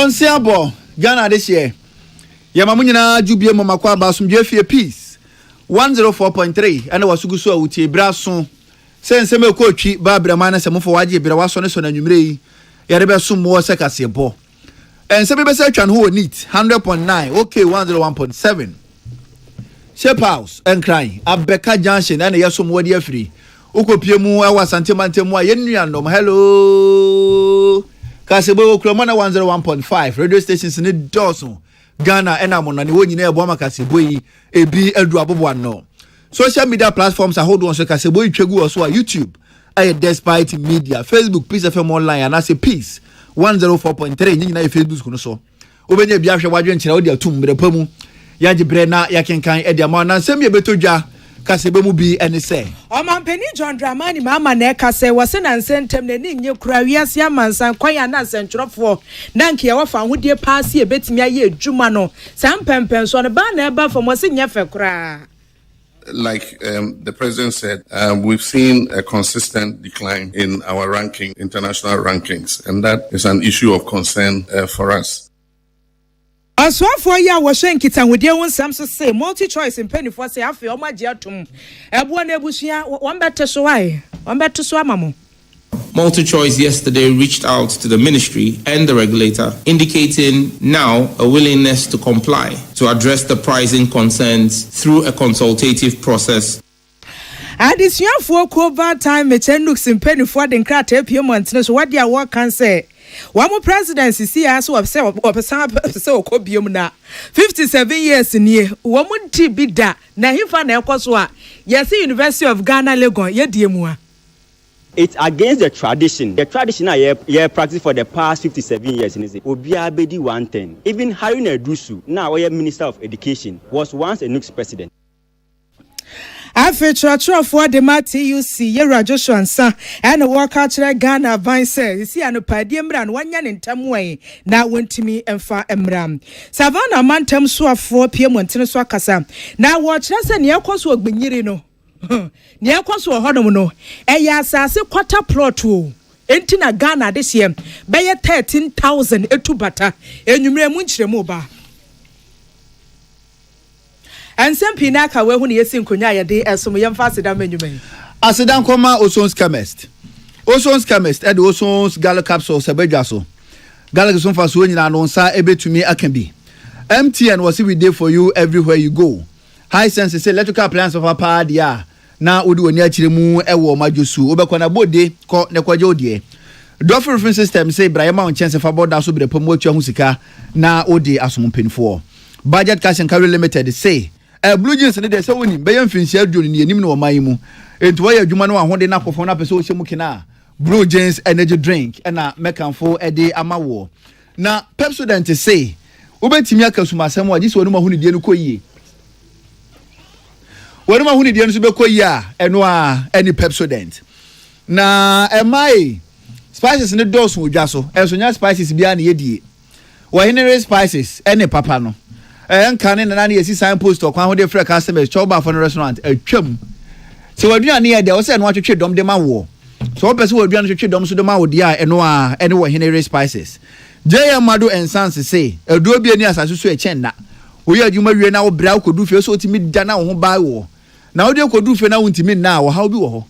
Onsiabo Ghana this year. Yamamunyina jubie mo makwa basumdwe fie peace 104.3 and wasuguso awutie braso sense me ko twi ba brama na se mo fo waje bra waso ne so na nwumre yi yare be sum mo se kase bo ense be se twan ho neat 100.9 okay 101.7 Shape House and crying Abeka Junction and yeso mo wadi afri ukopie mu awa santemantemu a yenuanom hello kasebo okroma na 101.5 radio stations ni doso Ghana ena na ni wonyina ebo makasebo yi ebi adu abobo ano social media platforms a hold on so kasebo itwegu oso a YouTube aye despite media Facebook Peace FM online and as a Peace 104.3 nyina Facebook kuno so obenye bia hwe wadwe nkyira odi atum mrepamu yaje bre na yakenkan edi ama na nsem ye betodwa kasebe mu bi ene se Omampeni John Dramani mama na kase wose na nsentem na ni nye kura wiase amansan kwanya na sentwerofo na nke ye wafa hodie paase e betimi aye adwuma no sampempen so ne ba na eba fam wose nye fe kura. Like the president said, we've seen a consistent decline in our ranking, international rankings, and that is an issue of concern for us. Aswafo ya wo hwenkita hodie wonsam so say multi choice mpenifo say afi o magye atom ebo na ebusua won bete so wai won bete so amamo. MultiChoice yesterday reached out to the ministry and the regulator, indicating now a willingness to comply to address the pricing concerns through a consultative process. Adisiafo COVID time mechenux mpenifo de nkrata epiemont so what dia work can say. One presidency see as we say okobiom na 57 years nie wo munti bida na hifa na ekoso a yes University of Ghana Legon ye diemu. It's against the tradition. The tradition I practiced for the past 57 years in it. Obia Bedi 110. Even Harry Nedusu, now Minister of Education, was once a NUX president. After for the TUC, Yera Joshua Ansa, and a work out Ghana Vine says, see, and a padium 1 year in Tamway, now went to me and far emram. Savannah Mantam Swa 4 p.m. when Teneswakasa. Now watch us and Yakos will be no. Yakos will honomo. Eya Sassi quarter plot wo. Entina Ghana this year, bay 13,000 etubata, and you may munch the moba. And some pinaka we when yesin kunya yade esom yem fasida menyumen asedan koma Osons chemist and Osons gala capsule sebedwaso gala so fa so nyina no nsa ebetumi akan MTN was we there for you everywhere you go. High sense say electrical appliance of power dia na odi oni akire mu ewo majosu obekona bode ko ne kwaje odie Doffer reference system say Brahima on chance fa boda so bre pomo atwa hu sika na odi asom penfo budget cash and carry limited say Blue Jeans ne de se woni be yam finsia aduoni ne anim no oman mu enti wo ya adwuma no ahode na akofo na pese wo hye mu kina Blue Jeans energy drink na mekanfo ede amawo na Pepsodent say obetimi akasuma asem wa gise wonu mahuni die no koyie wonu mahuni die no so be koyie a eno a any Pepsodent na emai spices ne dose odwa so enso nya spices bia na yedie wo henry spices ene papa no Akan na na yesi signpost okwan ho de free customers choba for no restaurant atwam so wadua ne de wo se no atwetwe dom de ma wo so wo pese wadua no twetwe dom so de ma wo de a eno wo henry spices JM Mado and Sans say edo bi ani asase so echen na wo ya adwuma wie na wo bra wo kodu fe so otimi da na wo ho ba wo na wo de kodu fe na wo ntimi na wo ha obi wo ho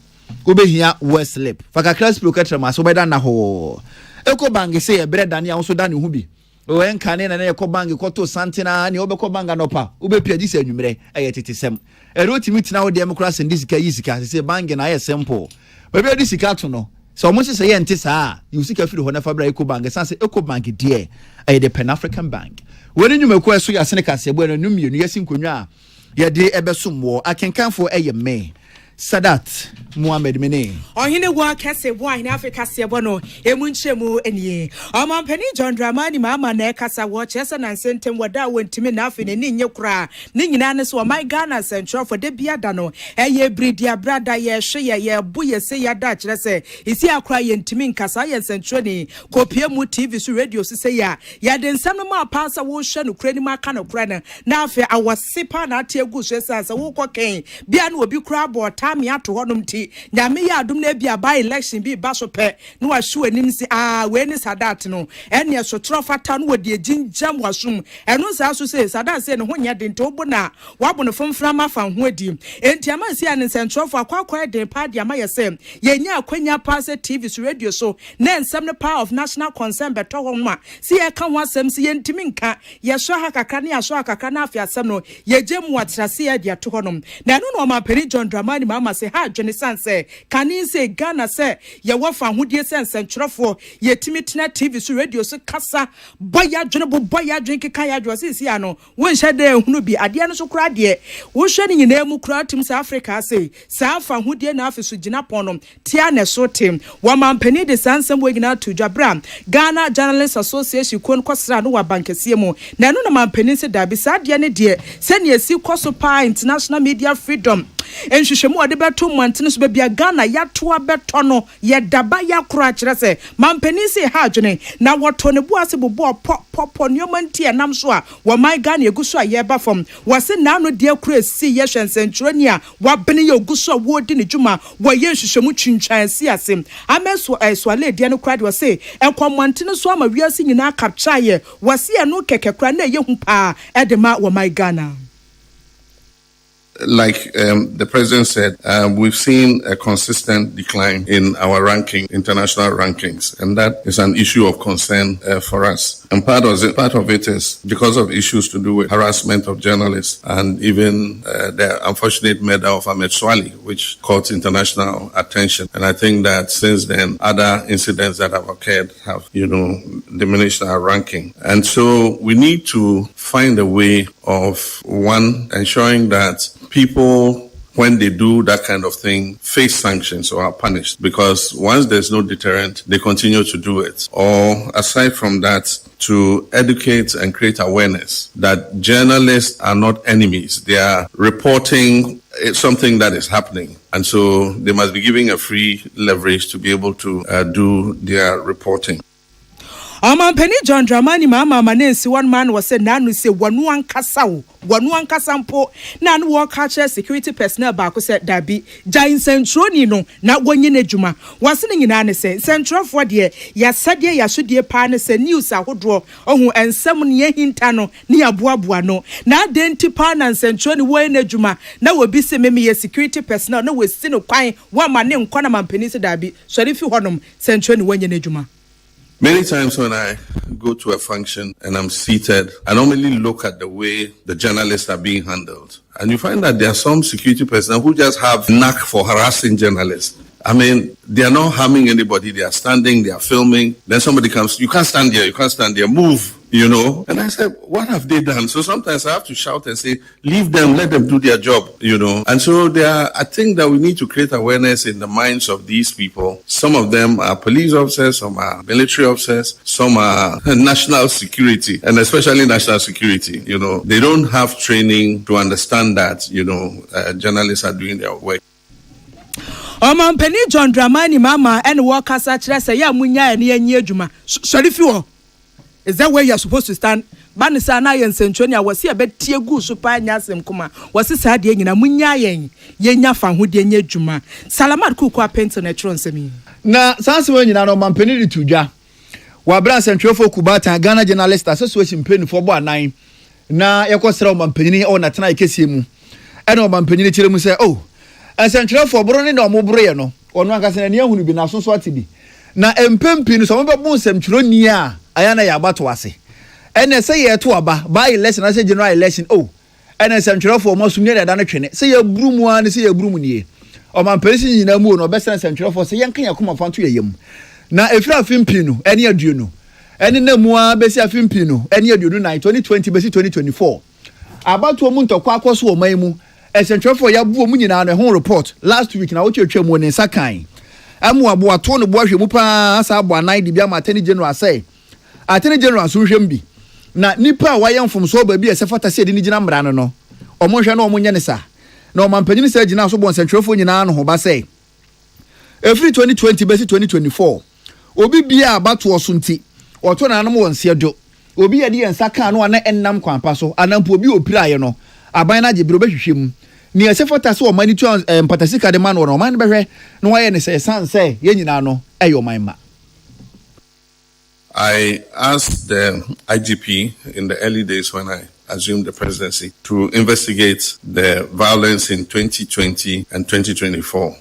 wo behia west slip faka class pro ketrama so be da na ho eko bangi say e bre da ne wo so da ne ho bi o enkane na ye kobangi koto santina ne obekobanga nopa obepia dise anwumre ayetitesem erotimi tina wo democracy ndisika yisika se bangi na ye simple bebe disika to no so mo se ye ente saa yusika firi ho na fabra ekobangi sanse ekobangi de aye the Pan African Bank woni nwumako eso ya sene kase bo no numienu yasinkonwa ye de ebesomwo akenkanfo eye me Sadat Muhammad Mene. Ohine wa kase bo ahine Africa se bo no emunchemu enie. Omampeni John Dramani mama na kasa wo chese na sentem wada wontimi na afi ne nye kura. Ni nyina ne so my Ghana central for de bia da no. Eye bridia brada ye hwe ye bu ye se ya da kire se. Isi akura ye ntimi nkasa ye central ni kopie mu TV so radio se ya. Ya de nsam no ma pasa wo hwe no kura ni ma ka no kura na afi awasipa na ate egu so esa wo koken. Bia no obi kura bo me ato honum ti Saturday nyame ya adom na bia by election bi ba so pe no wa hwe anim si we ni Sadat no ene so trofata no wodi ginjam wasum eno sa so say Sadat say ne ho nya de nto obo na wabo no fomframa fa ho adi enti ama si an sentrofo akwa de pa de ama yese yenya akwanya pass TV so radio so na ensem ne power of national concern beto ho ma si e ka ho asem si yentimi nka ye so ha kakra ne aso kakra na afia asem no ye gem watrase ya de to honom na no no ma peri John Dramani mama say ha dwene sanse kani say Ghana say ye wofa hodie sense ntrofo ye timi tena TV so radio so kasa boya dwene boya dwene keka ya dwo si ano won hye de hunu bi ade no so kra de wo hwe ni nyina mu kra tim South Africa say sa fa hodie na afi so gina ponom tia na so tim wo ma peni de sansem we gina to dwabra Ghana Journalists Association kon kwasra no wa bankese mu na no na ma peni se da bi sa de ne de se ne esi koso pa international media freedom enhwehwemu ode beto mantene so bia Ghana ya to abeto no ye daba ya kura kire se mampani se ha adwene na woto ne buase bobo popo nyomanti enam so a wo my Ghana eguso a ye ba fam wose na no de kura si ye hwensentweroni a wabene ye oguso a wodi ne dwuma wo ye nhwehwemu twintwan si asem ameso swale de no kura de wose enkwamantene so ama wiase nyina capture ye wose ye no keke kura na ye hu pa edema wo my Ghana. Like the president said, we've seen a consistent decline in our international rankings, and that is an issue of concern for us. And part of it is because of issues to do with harassment of journalists and even the unfortunate murder of Ahmed Swali, which caught international attention. And I think that since then, other incidents that have occurred have, diminished our ranking. And so we need to find a way of, one, ensuring that people, when they do that kind of thing, face sanctions or are punished, because once there's no deterrent, they continue to do it. Or aside from that, to educate and create awareness that journalists are not enemies. They are reporting something that is happening. And so they must be given a free leverage to be able to do their reporting. Penny John Dramani mama manensi one man was said nanu say wanu ankasa mpo nanu work catcher security personnel back said dabi giant central ni no na wonye nedwuma wase ne nyina ne say central for de ya sade ya sodie pa ne say news ahodro ohun ensem ne hinta no ne aboaboa no na denti pa na central ni wo nedwuma na wobi se meme ye security personnel na wesi no kwan wa ma ne nkwa na mampani se dabi so fi honom central ni wonye nedwuma. Many times when I go to a function and I'm seated, I normally look at the way the journalists are being handled. And you find that there are some security personnel who just have knack for harassing journalists. I mean, they are not harming anybody. They are standing, they are filming. Then somebody comes, you can't stand there, move, And I said, what have they done? So sometimes I have to shout and say, leave them, let them do their job, And so I think that we need to create awareness in the minds of these people. Some of them are police officers, some are military officers, some are national security, and especially national security, They don't have training to understand that, journalists are doing their work. Penny John Dramani mama and work as such as a young munya and ye juma. Sorry for. Is that where you're supposed to stand? Banisana and Centronia was here, but Tia Gu Supanya Sem Kuma was his idea in a munya yenya fan who de juma. Salamat Kukwa Penton at Tronsemi. Na Sansi when you know Penny to ja. Wabra Central for Kubata, Ghana Journalist Association Penny for 9. Na Yakosra Mampeni or Natana Kesimu. And Mampeni Chimu say, oh. And Central for Brony no Mobreno, or Nagasan who be now so swati. Na empempin some of Musem Churonia, Ayana Yabatwase. And I say to Aba, by election, I say general election, oh. And a Central for most near than a train. Say a broom one, say a broom ye. Or my person in a moon or best Central for say Yankin come upon to yam. Now if you have Fimpino, any of you know. And in the Mua Bessia Fimpino, any of you do 2020 Bessie 2024. About 2 months of Quacos or Maimu. A Central for Yabu Munina and a home report last week now, what your chum in Sakai. Amwa Boatone Boshi Mupa Sabwa 9 Dibiam Attorney General say. Attorney General Sushembi. Na Nipa Wayan from Sober be a Safata said in Nijinam Brano. Or Monshano Munyanisa. No man Penny said Jina Sobon Central for Yinan Hoba say. Every 2020 Bessie 2024. Obi Bia Batu or Sunti. Or Tona Animal and Siajo. Obi Adi and Saka no and Nam Quampaso. And Nampu Opirayano. Abana Jibrobe Shim. ni ese fota so o mani tu patasika de man no man behwe no waye ne say san say ye nyina no eyo man ma. I asked the IGP in the early days when I assumed the presidency to investigate the violence in 2020 and 2024.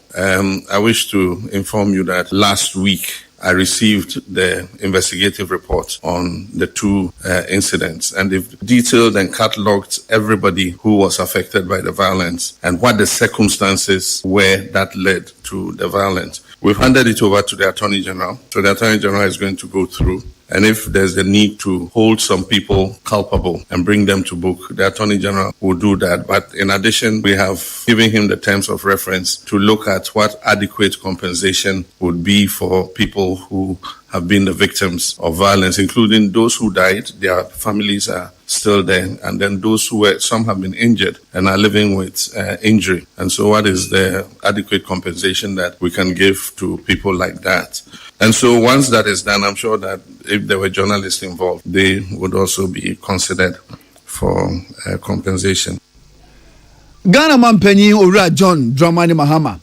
I wish to inform you that last week I received the investigative report on the two incidents, and they've detailed and catalogued everybody who was affected by the violence and what the circumstances were that led to the violence. We've handed it over to the Attorney General, so the Attorney General is going to go through. And if there's a need to hold some people culpable and bring them to book, the Attorney General will do that. But in addition, we have given him the terms of reference to look at what adequate compensation would be for people who have been the victims of violence, including those who died. Their families are still there. And then those some have been injured and are living with injury. And so what is the adequate compensation that we can give to people like that? And so once that is done, I'm sure that if there were journalists involved, they would also be considered for compensation. Ghana Mampenyi Ora John Dramani Mahama.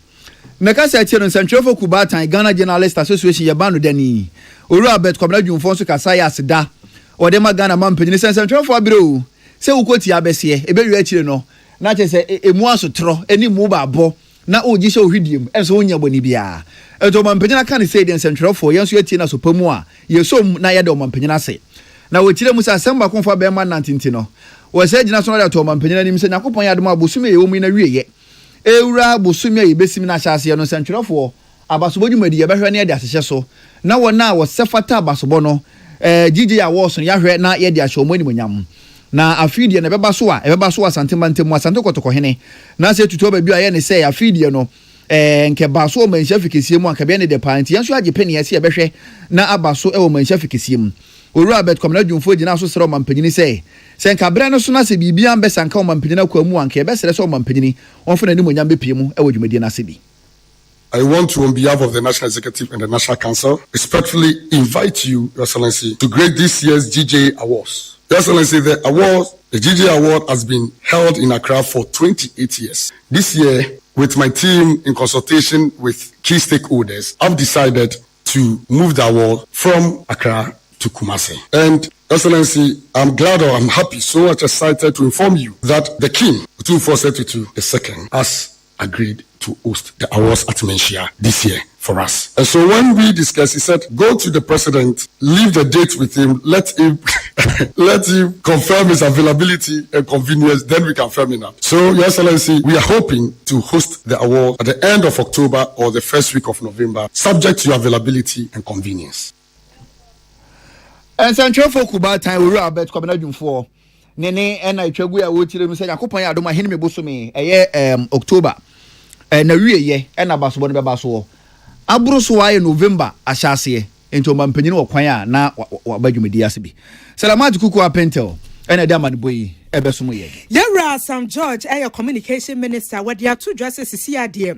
Nakasa Chiron Central Kubata, Ghana Journalist Association Yabano Deni. Ora Bet Comrade Junfonso Kasaya Sida. Or Dema Ghana Mampenyi Central for Bro. Say Ukoti Abesie, a very no. Not as a moaso tro, any mobile bo. Na o gisho hidium enso wonya boni bia eto mampanyina kan say den central for yenso eti na so pamu a yeso na yede o mampanyina se na wo kire musa samba konfa be ma nantinti no wo se gina so na to mampanyina nim se yakopon ya dum abosume ye wo mu na wieye ewura abosume ye besim na hyase no central for abasobodwum adi ye behwe na ye de asehye so na wo na wo sefata abasobo no gigi ya wo so ya hwe na ye de ahye omani monyam na afidie na beba so a santembantemu asante kotoko hene na se tutu ba bia ye ne se afidie no nke ba so man shafikiesie mu akabe ne de panti yanso age peni ya se behwe na abaso e wo man shafikiesie mu owura bet komna dwumfo gina so sere mampanyini se nka bre no so na se bibia mbesa nka mampanyina kwa mu anka be sere so mampanyini onfo na ni monyam be pie mu e wo dwumadi na se bi. I want to, on behalf of the National Executive and the National Council, respectfully invite you, Your Excellency, to grade this year's GJ Awards. Your Excellency, the GJ Award has been held in Accra for 28 years. This year, with my team in consultation with key stakeholders, I've decided to move the award from Accra to Kumasi. And Your Excellency, I'm glad or I'm happy, so much excited to inform you that the King, Otumfuo II, has agreed to host the awards at Menchia this year for us. And so when we discussed, he said, go to the president, leave the date with him, let him confirm his availability and convenience, then we can firm it up. So, Your Excellency, we are hoping to host the award at the end of October or the first week of November, subject to your availability and convenience. And Central for Kuba time we are bet Combination for Nene and I Chagua Wutile say Yakupon Adoma Henry Busumi October. Na wie ye na basobon be baso abruso waye November ahyase ento mampanyini okwan na wabadwumadi asebi Salamat Kuku Apentel na da madboyi ebesom ye Yera Sam George communication minister wadi atu dwase sisi ade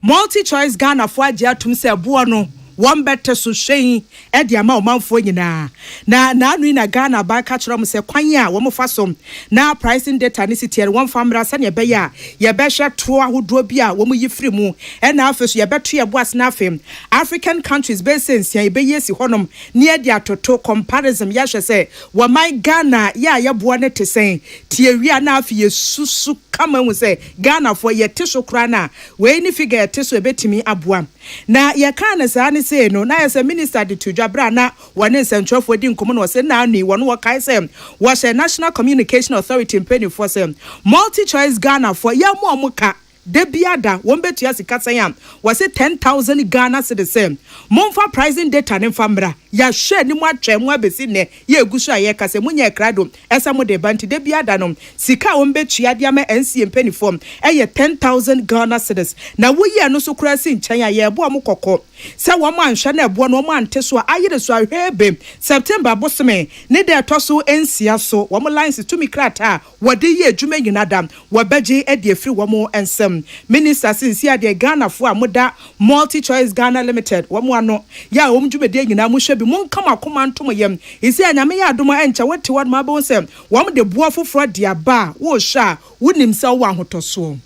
multi choice Ghana fo age atum se bo no one better so shey e de ama omanfo nyina na anu na Ghana ba ka kire mo se kwan a wo mo fasom na pricing data ni sitiere one famra sa ne be ya ye be hwe to ahodo bi a wo mo yifiri mu e na afeso ye beto ye boas na afem African countries basins ye be yesi honom ne de atoto comparison ya hwe se wo my Ghana ya ye bo ne tesen tie wi na afi ye susu kama mu se Ghana fo ye tiso kra na we ni figure ye tiso ebetimi aboa na ye kan sa ni say no na as a minister de tujabra na one central for din komo no say na ni won wo kai say was a National Communication Authority in penny for say multi choice Ghana for ya mo ka de biada won betua sika sayam was 10,000 Ghana cedis monfa pricing data ne famra ya hwe ni mo atwa mo abesi ne ye egusu aye kase munya krado esa mo de banti de biada no sika won betua de ama NC penny form 10,000 Ghana cedis na wo ye no so kura si nchen aye bo mo kokko se wo mo anhwe na ebo no mo ante so ayire so ahwebe September bosome ne de etoso NC so wo mo lines to mi krata wo de ye adwuma nyina dam wo beje e de afiri wo mo ensem Minister since ya de Ghana fo amoda multi choice Ghana limited wo mo ano ya wo mdwumede nyina mo hwe bi mo nkama koma ntom yam isi anyame ya adoma encha wote wad ma bo nsem wo mo de boa foforo de aba wo hwa wonim se wo ahotoso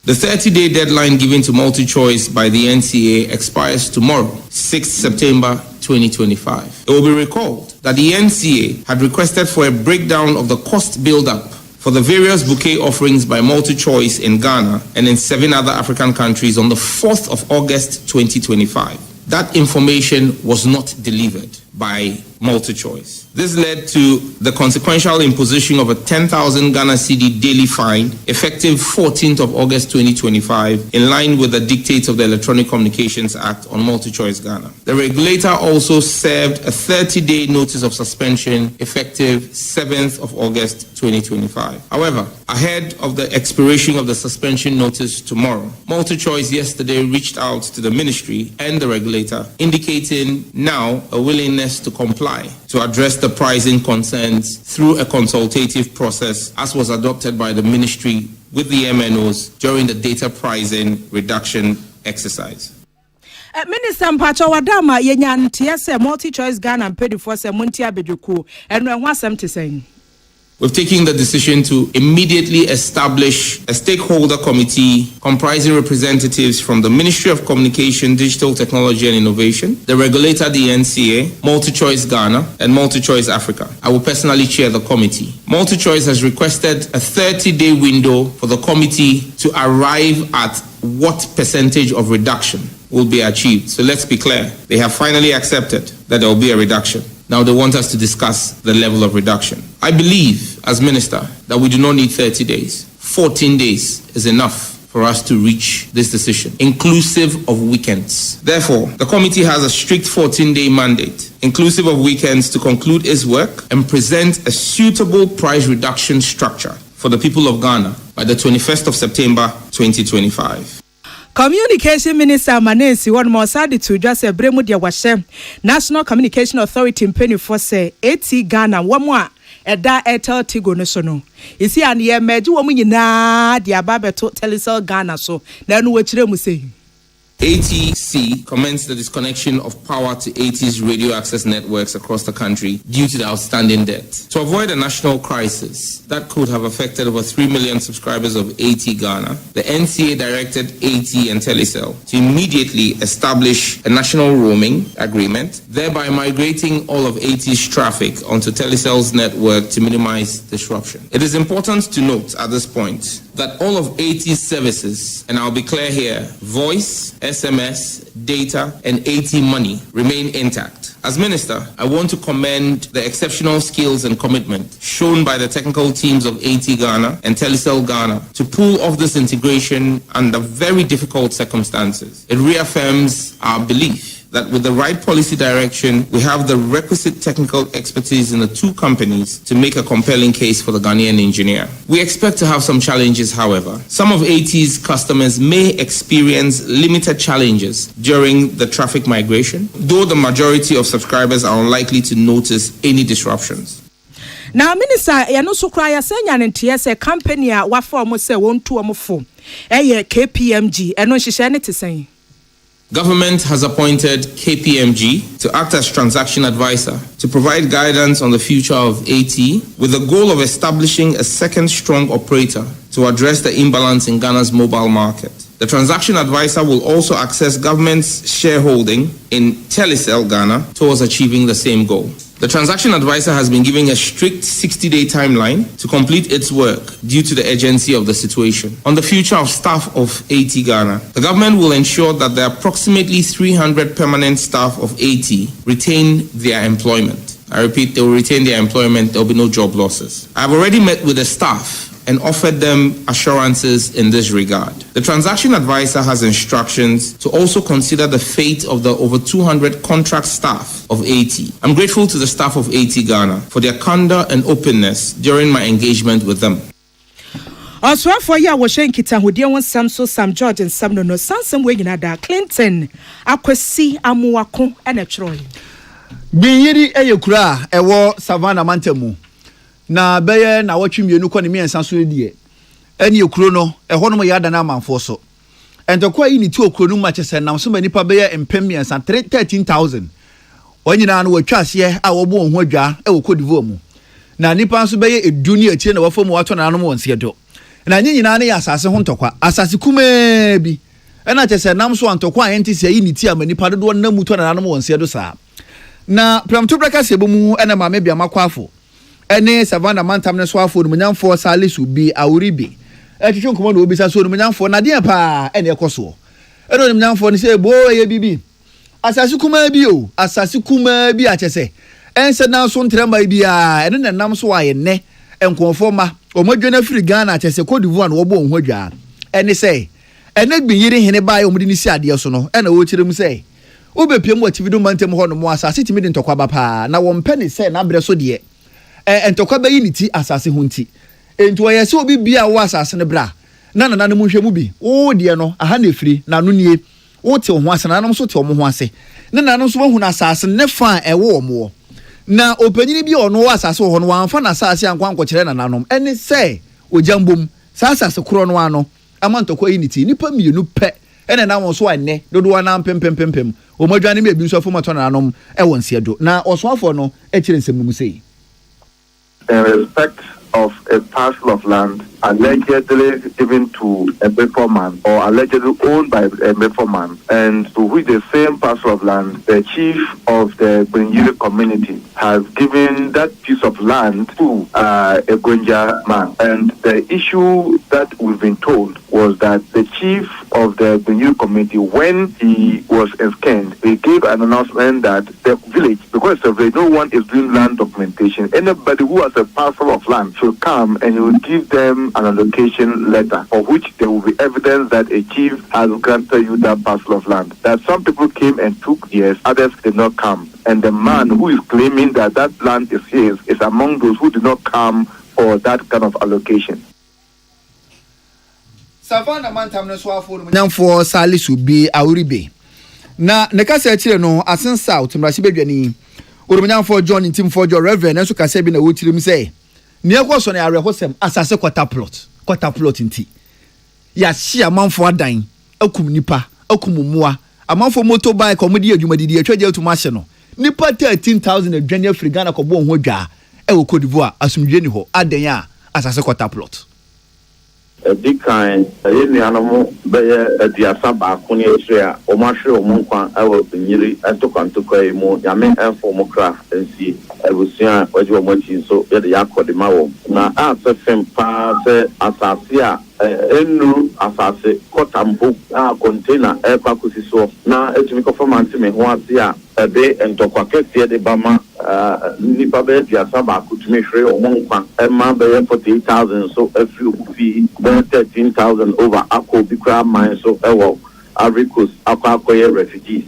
The 30-day deadline given to multi-choice by the NCA expires tomorrow, 6th September 2025. It will be recalled that the NCA had requested for a breakdown of the cost build-up for the various bouquet offerings by multi-choice in Ghana and in 7 other African countries on the 4th of August 2025. That information was not delivered by multi-choice. This led to the consequential imposition of a 10,000 Ghana cedi daily fine effective 14th of August 2025 in line with the dictates of the Electronic Communications Act on multi-choice Ghana. The regulator also served a 30-day notice of suspension effective 7th of August 2025. However, ahead of the expiration of the suspension notice tomorrow, multi-choice yesterday reached out to the ministry and the regulator indicating now a willingness to comply to address the pricing concerns through a consultative process as was adopted by the ministry with the MNOs during the data pricing reduction exercise. Minister Mpacho Wadama yenyan TSA multi-choice Ghana and paid for some Muntia Beduku and when was to saying. We've taken the decision to immediately establish a stakeholder committee comprising representatives from the Ministry of Communication, Digital Technology and Innovation, the regulator, the NCA, MultiChoice Ghana, and MultiChoice Africa. I will personally chair the committee. MultiChoice has requested a 30-day window for the committee to arrive at what percentage of reduction will be achieved. So let's be clear. They have finally accepted that there will be a reduction. Now they want us to discuss the level of reduction. I believe, as minister, that we do not need 30 days. 14 days is enough for us to reach this decision, inclusive of weekends. Therefore, the committee has a strict 14-day mandate, inclusive of weekends, to conclude its work and present a suitable price reduction structure for the people of Ghana by the 21st of September 2025. Communication Minister Manensi one more side to just a bremu dia washe National Communication Authority mpeni for say 80 Ghana one more eda Airtel Tigo no so no isi an ye meji wo mu nyina dia ba beto Telecel Ghana so na no wachire mu sei ATC commenced the disconnection of power to AT's radio access networks across the country due to the outstanding debt. To avoid a national crisis that could have affected over 3 million subscribers of AT Ghana, the NCA directed AT and Telecel to immediately establish a national roaming agreement, thereby migrating all of AT's traffic onto Telecel's network to minimize disruption. It is important to note at this point that all of AT's services, and I'll be clear here, voice, SMS, data, and AT money remain intact. As minister, I want to commend the exceptional skills and commitment shown by the technical teams of AT Ghana and Telecel Ghana to pull off this integration under very difficult circumstances. It reaffirms our belief that with the right policy direction, we have the requisite technical expertise in the two companies to make a compelling case for the Ghanaian engineer. We expect to have some challenges, however. Some of AT's customers may experience limited challenges during the traffic migration, though the majority of subscribers are unlikely to notice any disruptions. Now, Minister, yano so cry senya ntia company a wafo mo se won tu mo fo. KPMG eno hihye ne tesɛn. Government has appointed KPMG to act as transaction advisor to provide guidance on the future of AT with the goal of establishing a second strong operator to address the imbalance in Ghana's mobile market. The transaction advisor will also access government's shareholding in Telecel Ghana towards achieving the same goal. The transaction advisor has been given a strict 60-day timeline to complete its work due to the urgency of the situation. On the future of staff of AT Ghana, the government will ensure that the approximately 300 permanent staff of AT retain their employment. I repeat, they will retain their employment. There will be no job losses. I've already met with the staff and offered them assurances in this regard. The transaction advisor has instructions to also consider the fate of the over 200 contract staff of AT. I'm grateful to the staff of AT Ghana for their candor and openness during my engagement with them. Also for ya wo hwen kita hodie won Sam George and Sam no Sansem we nyina da Clinton akwasi amuwako ene twroy. Binyiri eyekura ewo Savannah Mantemu. Na beye na watwi mienu kɔ ne miensa so die eni ekuro no ɛhɔ no yada na amanfo so entokwa yi ni ti okuro no ma kyese nam so manipa beye empem miensa 13,000 onyina no watwa ase a wo bo ho adwa e wo kodivo mu na nipa so beye edu ne atie na wafo mu wato na no mo nse do na nyina ne asase ho ntokwa asase kuma bi ena chese nam so antokwa enti se yi ni ti amanipa dodo na muto na nanom wonse do saa na pramto braka se bomu ena ma mebia makwafo ene savana mantam ne so afo no nyamfo salisu bi awribi etwetwe nkomo no obisa so no nyamfo na de pa ene ekoso eno no nyamfo ne se bo ye bibi asase kuma bi o asase kuma bi a chese ense na so ntrema bi a ene nam so aye ne enkonfo ma omadwana firi Ghana chese Cote d'Ivoire no obo onhodwa ene se ene gbinyiri hene bae omudi ni si ade so no ena wo kirem se obepiem wa tivido mantem ho no mo asase timi de ntokwa ba pa na wo mpene se na bre so de entokwa bayi ni ti asase ho nti enti wo yese obi bia wo asase ne bra na mu hwemu bi wo de no aha na firi na no nie wo te ho ase na nanom so te ho ase na nanom so hu na asase ne fa ewo mo na opanyini bi ono wo asase ho no wanfa na asase ankwanko kire na nanom ene se ojambom sa asase kro no ano amantokwa yi ni ti nipa mienu pe ene na won so ane dodo na pempempempem o madwane me bi so afo mato na nanom e won se do na osofo no e kire nsem mu sei in respect of a parcel of land allegedly given to a Bedford man or allegedly owned by a Bedford man, and to which the same parcel of land, the chief of the Gwenjiri community has given that piece of land to a Gwenja man. And the issue that we've been told was that the chief of the Gwenjiri community, when he was ensconced, he gave an announcement that the village, because it's a village, no one is doing land documentation. Anybody who has a parcel of land should come and he will give them an allocation letter for which there will be evidence that a chief has granted you that parcel of land. That some people came and took, yes, others did not come. And the man who is claiming that that land is his is among those who did not come for that kind of allocation. Savana mantam no so afo no nyamfo salisu bi awribe na ne kasa kire no asen south mrashi bedwani orumnyamfo John Ntimfo Jo Reverend enso kasa bi na wotirim say ne ekoso na arehosem asase quarter plot nti ya hia manfo adan akum nipa akum muwa amanfo motorbike omudi adwumadidi atwaje atuma hye no nipa 13,000 adwane afrigana kobo ho dwa e wo Cote d'Ivoire asumdwe ni ho adan a asase quarter plot the kind any animal be the asaba kuni area o ma hwe o mo kwan e wo binyiri atokantoka mu yame enfo mo kra nsi ebusia waje o mo chi so ye de yakode ma wo na ase fem pa se asase a enu asase kotambo a container e kwa kusiso na etumi ko formanti me ho ase a ebe entokwa kese de bama nipa be di asaba kutumi hwe o mo kwan e ma be 48,000 so every fee 13,000 over ako bikra mine so ewo Africos akwakoye refugees.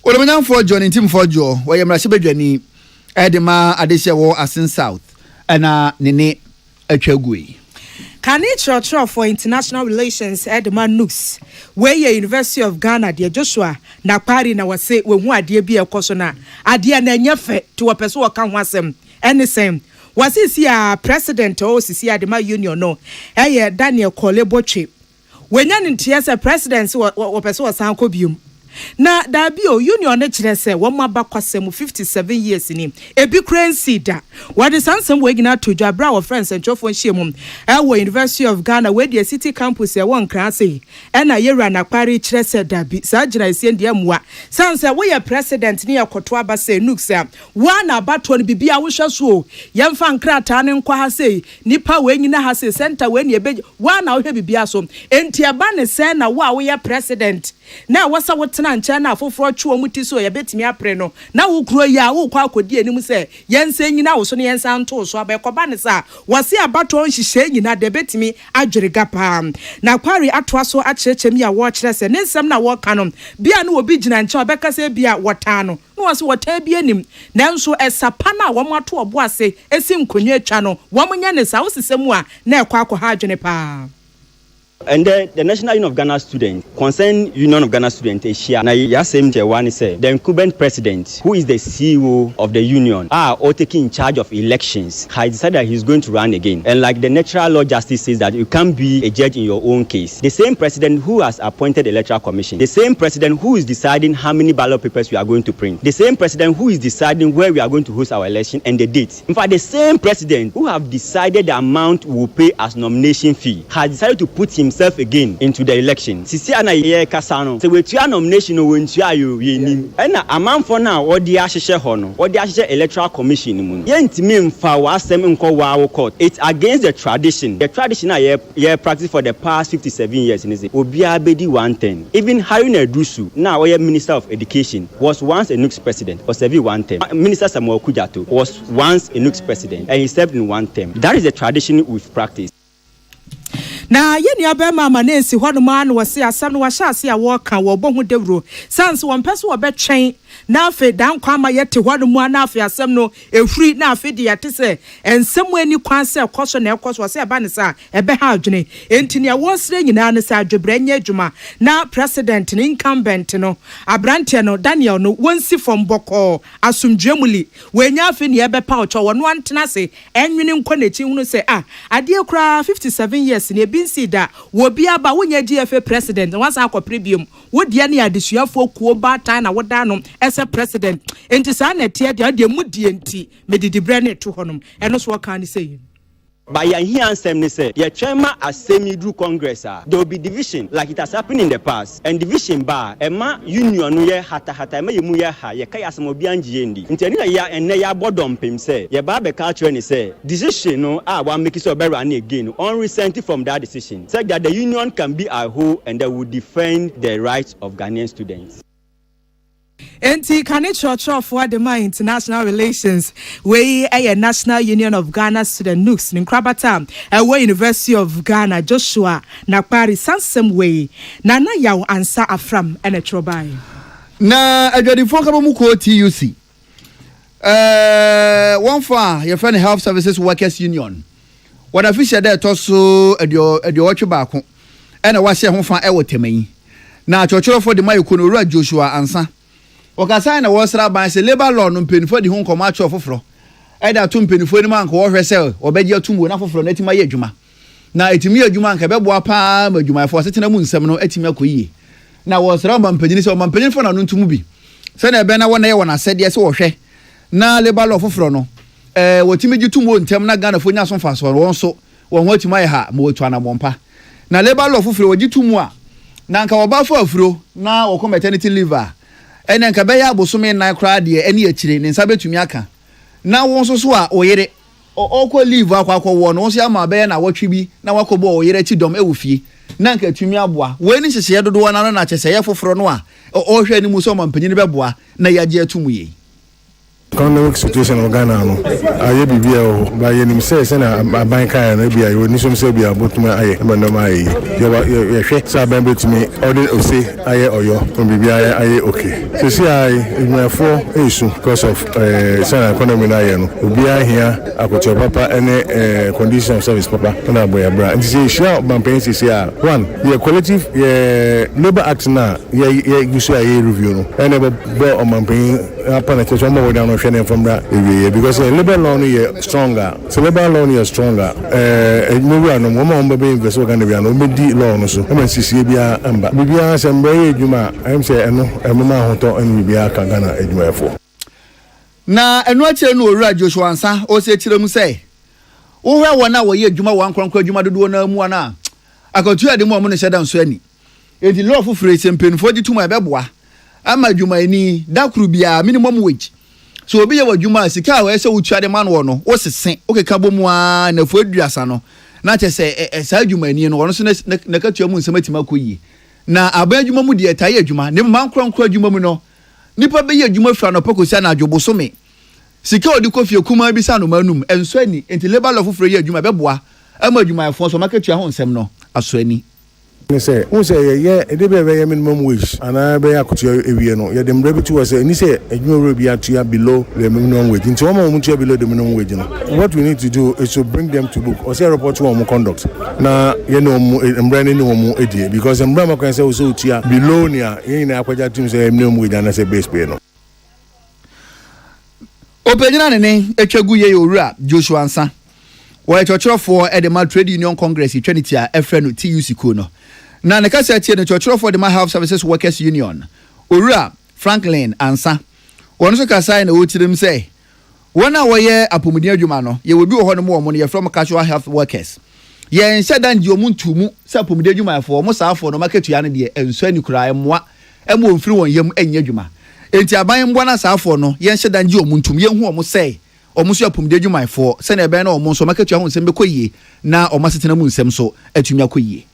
Olumnyamfo John Ntimfo Jo wa mrashi bedwani edema adehye wo asen south ana nene atwagui Kani Church for International Relations Edema Nooks where University of Ghana de Joshua na pari na wase we hu ade bi ekoso na ade na nyefe to wapeso waka ho asem anything wasisi a president o sisi Adema Union no Daniel Kolebotwe wenya ntiese president wapeso wasan ko biom na dabio union na kire se wo maba kwasem 57 years ni ebi currency da what is ansem we gina to dwabra our friends and chofo nhiem University of Ghana where the city campus e won krase na yera na kware kire se dabi sa gina ese ndie mwa sanse we president ni yakoto aba se nukse wa na abato no bibia wo hweso yemfa nkrata ne nkwa ha se nipa we nyina ha se center we ne ebe wa na wo hwe bibia so enti aba ne se na wo ye president na wasa wotena ncha na afoforo twa muti so ye betimi apre no na wo kuro ya wo kwa akodi anim se yense nyina wo so ne yensa nto so abekoba ne sa wase abato nhihye nyina de betimi adwerega pa na kwari atoa so akyerɛkyɛm ya wo kyerɛ se ne nsɛm na wo kanom bia no obi gyina ncha obeka se bia wota no no wase wota bia nim nanso esapa na wo mato obo ase esi nkonwa atwa no wo nya ne sa wo sesemu a na ekwa akɔ ha adwene pa And the National Union of Ghana Students, Concerned Union of Ghana Students, Asia, na yasem Jewani said, the incumbent president, who is the CEO of the union, or taking charge of elections, has decided that he's going to run again. And like the natural law justice says that you can't be a judge in your own case. The same president who has appointed the electoral commission, the same president who is deciding how many ballot papers we are going to print, the same president who is deciding where we are going to host our election and the date. In fact, the same president who have decided the amount we will pay as nomination fee has decided to put himself again into the election. Sisi ana ye kasano. Se we tua nomination o we tua yo ye nim. Na amanfo na odi ahyehe ho no. Odi ahyehe electoral commission mu. Ye ntimi mfa wa asem nko wa court. It's against the tradition. The tradition ye practice for the past 57 years in it. Obi abedi 110. Even Haruna Edusu, now Minister of Education, was once a NUX president for serving 1 term. Minister Samuel Kujato was once a NUX president and he served in 1 term. That is the tradition we've practiced. Na yeni abema manensi hwanu maanu wasi asam no washasi ya waka wobohu devro sans wampeso wabetwen na afe dan kwama yete hwanu mu na afe asam no efri na afe di yate se ensemu ani kwan se ekoso na ekoso wase aba ne sa ebe ha adwene enti ne wonsre nyina ne sa adwebranya adwuma na president ne incumbent no abrante no Daniel no wonsi from boko asumdwemuli wenya afe ne ebe pa ocho wono antena se enwene nkwanechi hunu se ade kura 57 years ne binsi da wo bia ba wonya GFA president wasa akọ premium wo dia ne adesuafo kuo ba tan na woda no ese president enti sa na tie de mu die enti medidi bre ne to honom eno so kan ni say by here ansem say your chairman assembly do congress there will be division like it has happened in the past and division bar ema union no ye hata ema yemu ye ha ye kai asem obi angie ndi ntani na ya enne ya bodom pem say ye ba be culture ni say decision no one make so be run again on recently from that decision said that the union can be a whole and they will defend the rights of Ghanaian students. Enti Kane for the international relations we a National Union of Ghana Student NUX in Krabata we University of Ghana Joshua Nakpari Sansem way nana yaw ansa afram ene trobai na adwadifo ka mu ko TUC one for your friend Health Services Workers Union what official there to so edio watch baako ene wa hye ho fa e woteman na chochoro for the mayokono ru Joshua ansa Okasai na wasra ban se labor law no mpenifo di ho nkoma acho foforo eda to mpenifo ni man ko wo hwese obeji atumbo na foforo na etima ye adwuma na etimi adwuma nka beboa pa adwuma fo setena mu nsem no etimi akoyie na wasra ban mpanyini se ban mpanyini fo na no ntumu bi se na ebe na wona ye wona sede se wo hwe na labor law foforo no wotimi gitumbo ntem na Ghana fo nya so fa so won so won ho etima ye ha ma wotu ana bompa na labor law foforo wogitumu a na nka woba fo afuro na wo maternity leave ene nka be ya bosome nan kra de ene akire ne nsa betumi aka na won so a oyere okọ leave akwa wo no so ama be na wotwe bi na wakobo oyere ti dom ewufie na nka tumi aboa we ni hyehye dodo na na kyese ye foforo no a ohwe ni mu so mampanyini beboa na yaje atumu ye economic situation of Ghana no aye bibia o ba ye nim say na aban kan na bia yo ni so say bia botuma aye ba no ma aye ye hwe sa ban betumi order o say aye oyo on bibia aye okay so see aye my for issue because of sana economy na aye no obia hia akocho papa any condition of service papa na boya bra and say sure ban pensi say one the collective labor act na ye issue aye review no and be o man pen upon a church more down from that area because labor law is stronger. So labor law is stronger. Maybe I know one more be invest work and we are no medi law no so. I'm CC bia amba. Bibia some very juma. I'm say no mama hoto and we bia kan Ghana ejuma for. Na enu ache no owura Joshua Ansa o se kire mu say. Wo hwa wona wo ye ejuma wan kronkro ejuma dodo na mu ana. Akotu ade mu o no sheda nso ani. Enti law fufure sempenfo di tuma beboa. Ama juma ni dakuru bia minimum wage. So obi ye wadwuma sika we se wutua de man wo no wo sesen o keka bomu a na fu aduasa no na che se sa adwuma ni no wo so na katua mu nsema tima koyi na aba adwuma mu de taye adwuma ne man kronkro adwuma mu no nipa be ye adwuma fra no pakosia na adwoboso me sika odi kofie kuma bi sa no manum enso ani enti labor law fufure ye adwuma beboa ama adwuma fo so makatua ho nsem no aso ani say who say yeah e dey be minimum wage and I be akoto ewie no ye dem rebi to say ni say adwuma bi atua below the minimum wage nti wo ma wo tua below the minimum wage no what we need to do is to bring them to book or say report to one conduct na ye no embrani ni wo edie because embrama kan say wo so tua below nia ye na akwaja team say minimum wage na say base pay no Openyina ne etwagu ye owura Joshua Ansa wo chochorofo e de ma trade union congress trinity a efre no TUC ko no na ne kasa tie ne chochorofo de ma health services workers union owura Franklin Ansa won so kasa na wo tirim say wona wo ye apomudi adwuma no ye wobi wo ho no mo no ye from casual health workers ye nhyɛ dan di omuntumu sa apomudi adwuma afo mo saafo no market ya ne de enso ani kura emoa emo mfiri won yam anya adwuma enti aban mbo na saafo no ye nhyɛ dan di omuntum ye hu omo say omo so apomudi adwuma afo se na ebe na omo so market ya ho nsem be koyie na omo setena mu nsem so atumi akoyie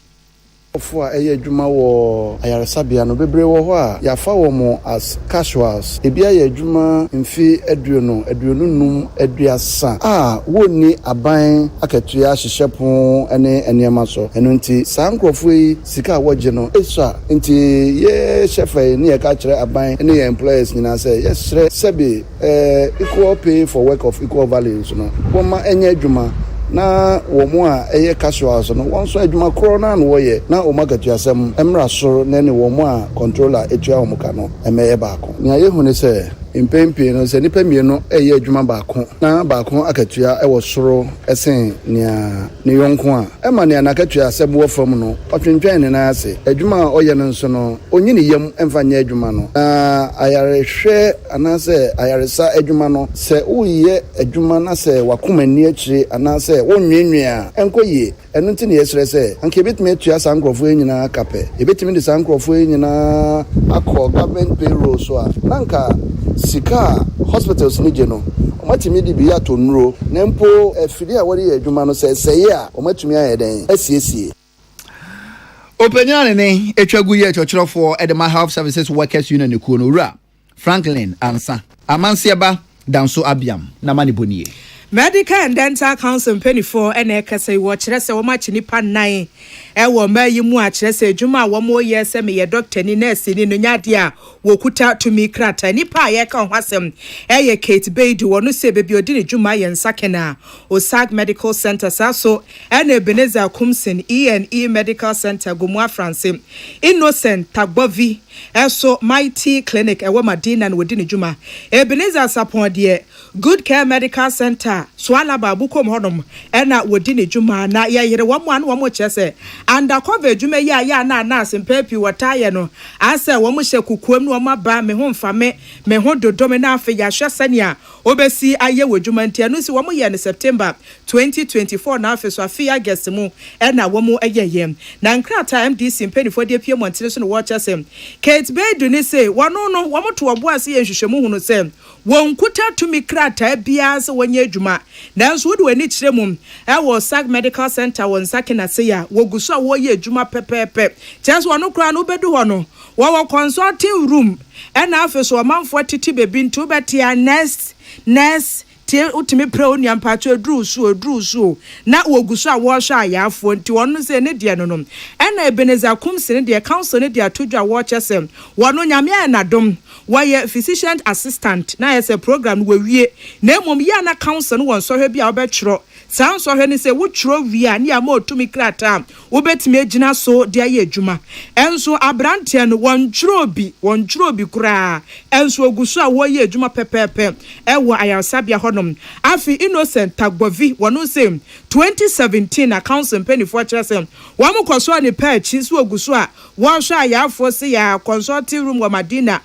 of adwuma wo ayaresabea no bebre wo ho a yafa wo mo as casuals ebia ye adwuma mfi aduonum aduasa woni aban akatua hyehyepon ene enema so eno nti sankrofo yi sika woje no esua nti ye shefe ni ye ka kire aban ene ye employers nyina say yes sebe equal pay for work of equal value so no woma enye adwuma na womo a eye casuals no wonso adwuma corona no woye na omagatu asem emra so na ne womo a controller etua omuka no emeye baako nya ye hu ne se impempe no se nipa mienu eye adwuma baako na baako akatua ewo soro esen nia ne yonko a ema ne anakatua asem wo fam no otwentwen ne na ase adwuma oye no nso no onyi ne yam emfanya adwuma no ayarehwe anase ayaresa adwuma no se uye adwuma na se wakomani akire anase wonwenwea enkoye eno nti ne yesre se anke betime atua sankrofo nyina kape ebetime de sankrofo nyina akọ government payroll so a nanka sika hospitals ni je no omatimi di bi ato nuro na mpo afiri a wori adwuma no seye a omatumi ayeden asiesie Openyina ne etwagu ye chochorofo edema health services workers union ne ko no wura Franklin Ansa amansieba danso abiam na manibonie Medical and Dental Council penny for ene kase wo kire se wo ma chinipa nan wo ma yi mu a kire se adwuma wo mo ye se me ye doctor ni nurse ni no nyade a wo kuta to mi krata nipa ye ka ho asem ye Kate Beidi wo no se bebi odi ne dwuma ye nsakena Osag Medical Center so ene Ebenezer Kumsin E&E Medical Center Gomua France Innocent Tagbovi eso Mighty Clinic ewo Madina no odi ne dwuma Ebenezer Sapon de Good Care Medical Center swala babu kom hodom ena wodi ne dwuma na ye yere wo mo an wo mo chese undercover dwuma ya na asempepi wataye no ase wo mo hye kukuam no ma ba me ho mfa me ho dodome na afa ya hwesane a obesi aye wodwuma ntia no si wo mo ye ne September 2024 na afa so afia guest mu ena wo mo ayeye na nkrata MDC mpenifo de pie montire so no wo chese Kate Bedu ni say wono no wo mo to obo ase ye hwehwemu hu no say won kuta tumi krata bia se wonye adwuma nanso wo de wani kire mum wo Sag Medical Center won sakena se ya woguso a wo ye adwuma pepepe chance wono kra no bedu ho no wo consulting room ena afeso manfo titi bebi ntu betia next tie utimi pre onuam pacho eduru so na woguso a wo hwa ayafo nti wono se ne de no ena Ebenezer Kumsin de council ne de atodwa wo chesem wono nyame na dom why physician assistant na yes a program we wie na mom ya na council no won so hwe bia obetro san so hwe ni se wo tro wie na ya ma otumi krata wo betime agina so de aye adwuma enso abrantia no won tro bi kura enso oguso a wo ye adwuma pepepe ewo ayasabia honom afi Innocent Tagbovi wono se 2017 na council penny for chesem wo mo koso ne patch so oguso a wo hwa ayafo se ya consulting room wa Madina